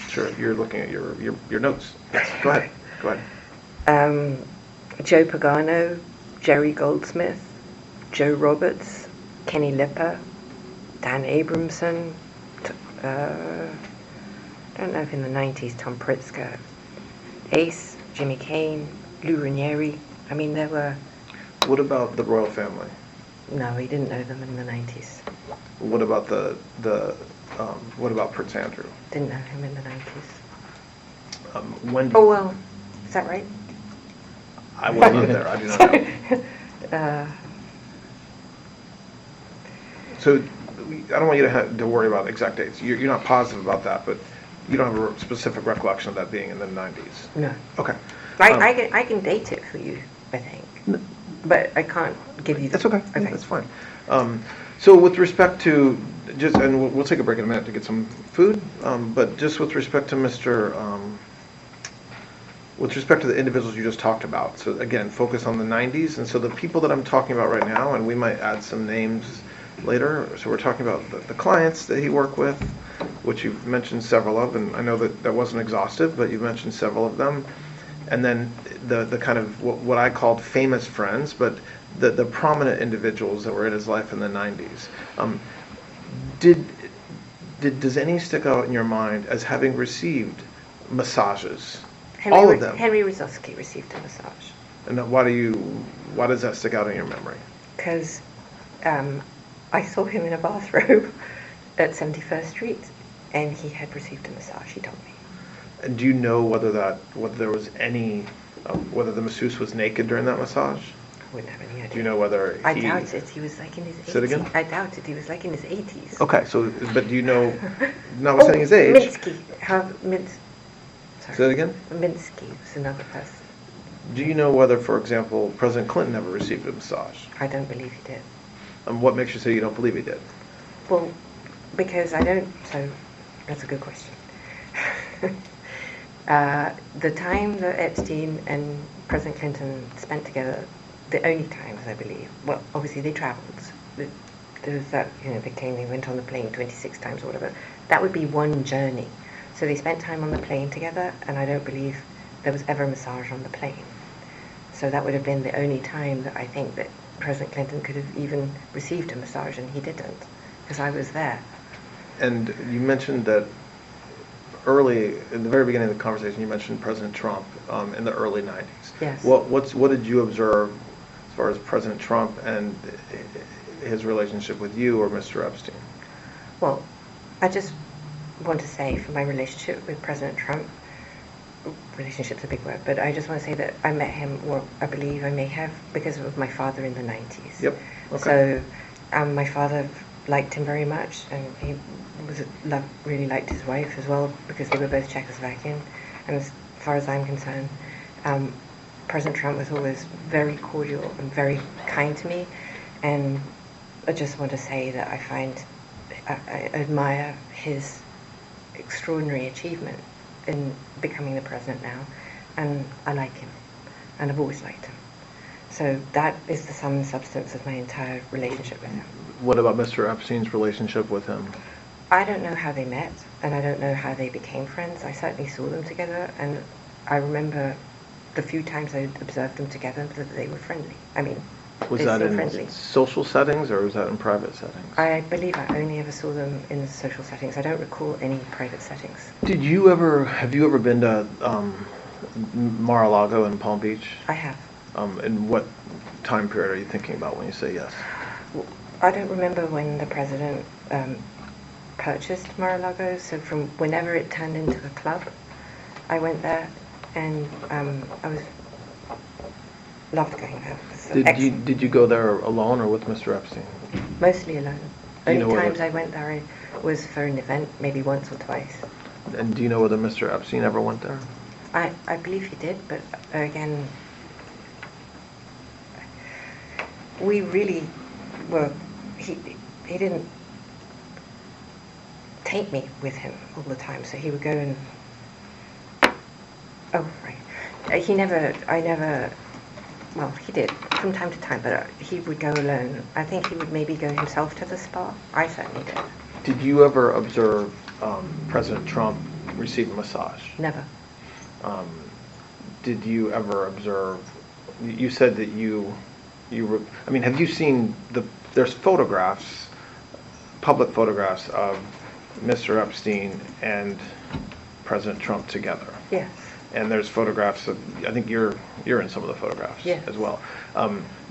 Sure. You're looking at your notes. Yes. Go ahead. Go ahead. Joe Pagano, Jerry Goldsmith, Joe Roberts, Kenny Lipper, Dan Abramson, I don't know if in the 90s, Tom Pritzker, Ace, Jimmy Kane, Lou Ranieri. I mean, there were... What about the royal family? No, he didn't know them in the 90s. What about what about Prince Andrew? Didn't know him in the 90s. When Oh, well, is that right? I wasn't there. I do not know. So I don't want you to worry about exact dates. You're not positive about that, but you don't have a specific recollection of that being in the 90s. No. Okay. I can date it for you, I think. But I can't give you the... That's okay. Okay. That's fine. So with respect to and we'll take a break in a minute to get some food. But just with respect to Mr. with respect to the individuals you just talked about, so again, focus on the 90s, and so the people that I'm talking about right now, and we might add some names later, so we're talking about the clients that he worked with, which you've mentioned several of, and I know that wasn't exhaustive, but you've mentioned several of them, and then the kind of what I called famous friends, but the prominent individuals that were in his life in the 90s. Does any stick out in your mind as having received massages? All of them. Henry Rizowski received a massage. And why does that stick out in your memory? Because I saw him in a bathrobe at 71st Street, and he had received a massage, he told me. And do you know whether there was any, whether the masseuse was naked during that massage? I wouldn't have any idea. Do you know whether I doubt it. He was like in his 80s. Say it again? I doubt it. He was like in his 80s. Okay, so, but do you know, notwithstanding his age? Minsky. Sorry. Say it again? Minsky was another person. Do you know whether, for example, President Clinton ever received a massage? I don't believe he did. And what makes you say you don't believe he did? Well, because I don't, so that's a good question. The time that Epstein and President Clinton spent together, the only times I believe, well, obviously they traveled. There was that, they went on the plane 26 times or whatever. That would be one journey. So they spent time on the plane together, and I don't believe there was ever a massage on the plane. So that would have been the only time that I think that President Clinton could have even received a massage, and he didn't, because I was there. And you mentioned that early, in the very beginning of the conversation, you mentioned President Trump in the early 90s. Yes. What did you observe as far as President Trump and his relationship with you or Mr. Epstein? Well, I just want to say for my relationship with President Trump, relationship's a big word, but I just want to say that I met him, or I believe I may have, because of my father in the 90s. Yep. Okay. So my father liked him very much, and he really liked his wife as well, because they were both Czechoslovakian. And as far as I'm concerned, President Trump was always very cordial and very kind to me. And I just want to say that I admire his extraordinary achievement in becoming the president now, and I like him, and I've always liked him. So that is the sum and substance of my entire relationship with him. What about Mr. Epstein's relationship with him? I don't know how they met, and I don't know how they became friends. I certainly saw them together, and I remember the few times I observed them together that they were friendly. I mean, Was they're that still in friendly. social settings or was that in private settings? I believe I only ever saw them in social settings. I don't recall any private settings. Have you ever been to Mar-a-Lago in Palm Beach? I have. And what time period are you thinking about when you say yes? I don't remember when the president purchased Mar-a-Lago, so from whenever it turned into a club, I went there, and I loved going there. Did you go there alone or with Mr. Epstein? Mostly alone. Do you know Only whether- times I went there was for an event, maybe once or twice. And do you know whether Mr. Epstein ever went there? I believe he did, but again, we really were, he didn't take me with him all the time, so he would go and, oh, right. Well, he did from time to time, but he would go alone. I think he would maybe go himself to the spa. I certainly did. Did you ever observe President Trump receive a massage? Never. Did you ever observe, you said that have you seen there's photographs, public photographs of Mr. Epstein and President Trump together? Yes. And there's photographs of, I think you're in some of the photographs Yes. as well.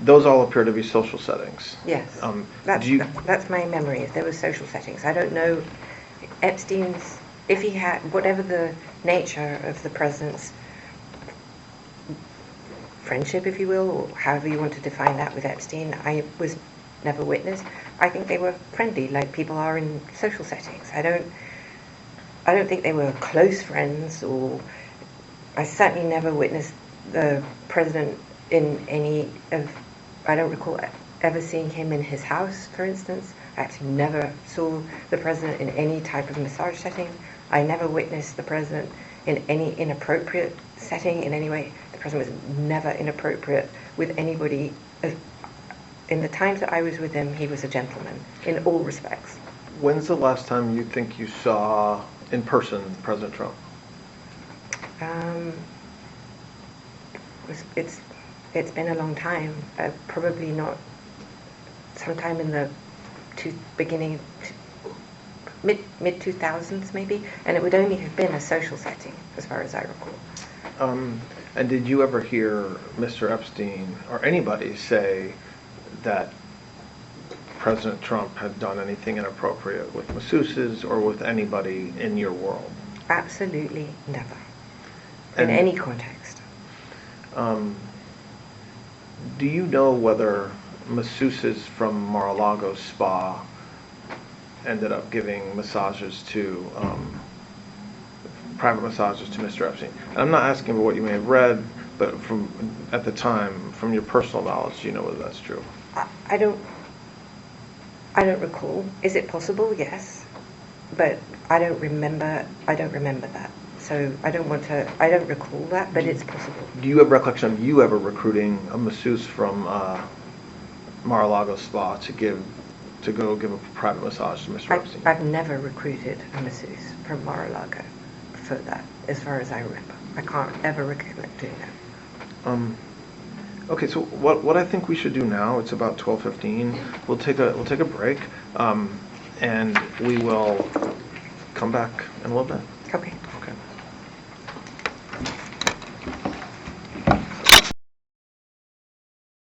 Those all appear to be social settings. Yes. That's my memory. If there were social settings, I don't know Epstein's. If he had whatever the nature of the president's friendship, if you will, or however you want to define that with Epstein, I was never witness. I think they were friendly, like people are in social settings. I don't think they were close friends, or I certainly never witnessed the president in any of. I don't recall ever seeing him in his house, for instance. I actually never saw the president in any type of massage setting. I never witnessed the president in any inappropriate setting in any way. The president was never inappropriate with anybody. In the times that I was with him, he was a gentleman in all respects. When's the last time you think you saw in person President Trump? It's been a long time. Probably not. Sometime in the beginning, mid 2000s maybe, and it would only have been a social setting, as far as I recall. And did you ever hear Mr. Epstein or anybody say that President Trump had done anything inappropriate with masseuses or with anybody in your world? Absolutely never. In And, any context. do you know whether masseuses from Mar-a-Lago spa ended up giving massages to, private massages to Mr. Epstein? And I'm not asking for what you may have read, but at the time, from your personal knowledge, do you know whether that's true? I don't recall. Is it possible? Yes. But I don't remember that. So I don't recall that, but it's possible. Do you have recollection of you ever recruiting a masseuse from Mar-a-Lago spa to go give a private massage to Mr. Epstein? I've never recruited a masseuse from Mar-a-Lago for that, as far as I remember. I can't ever recollect doing that. Okay, so what I think we should do now, it's about 12:15. We'll take a break, and we will come back in a little bit. Okay.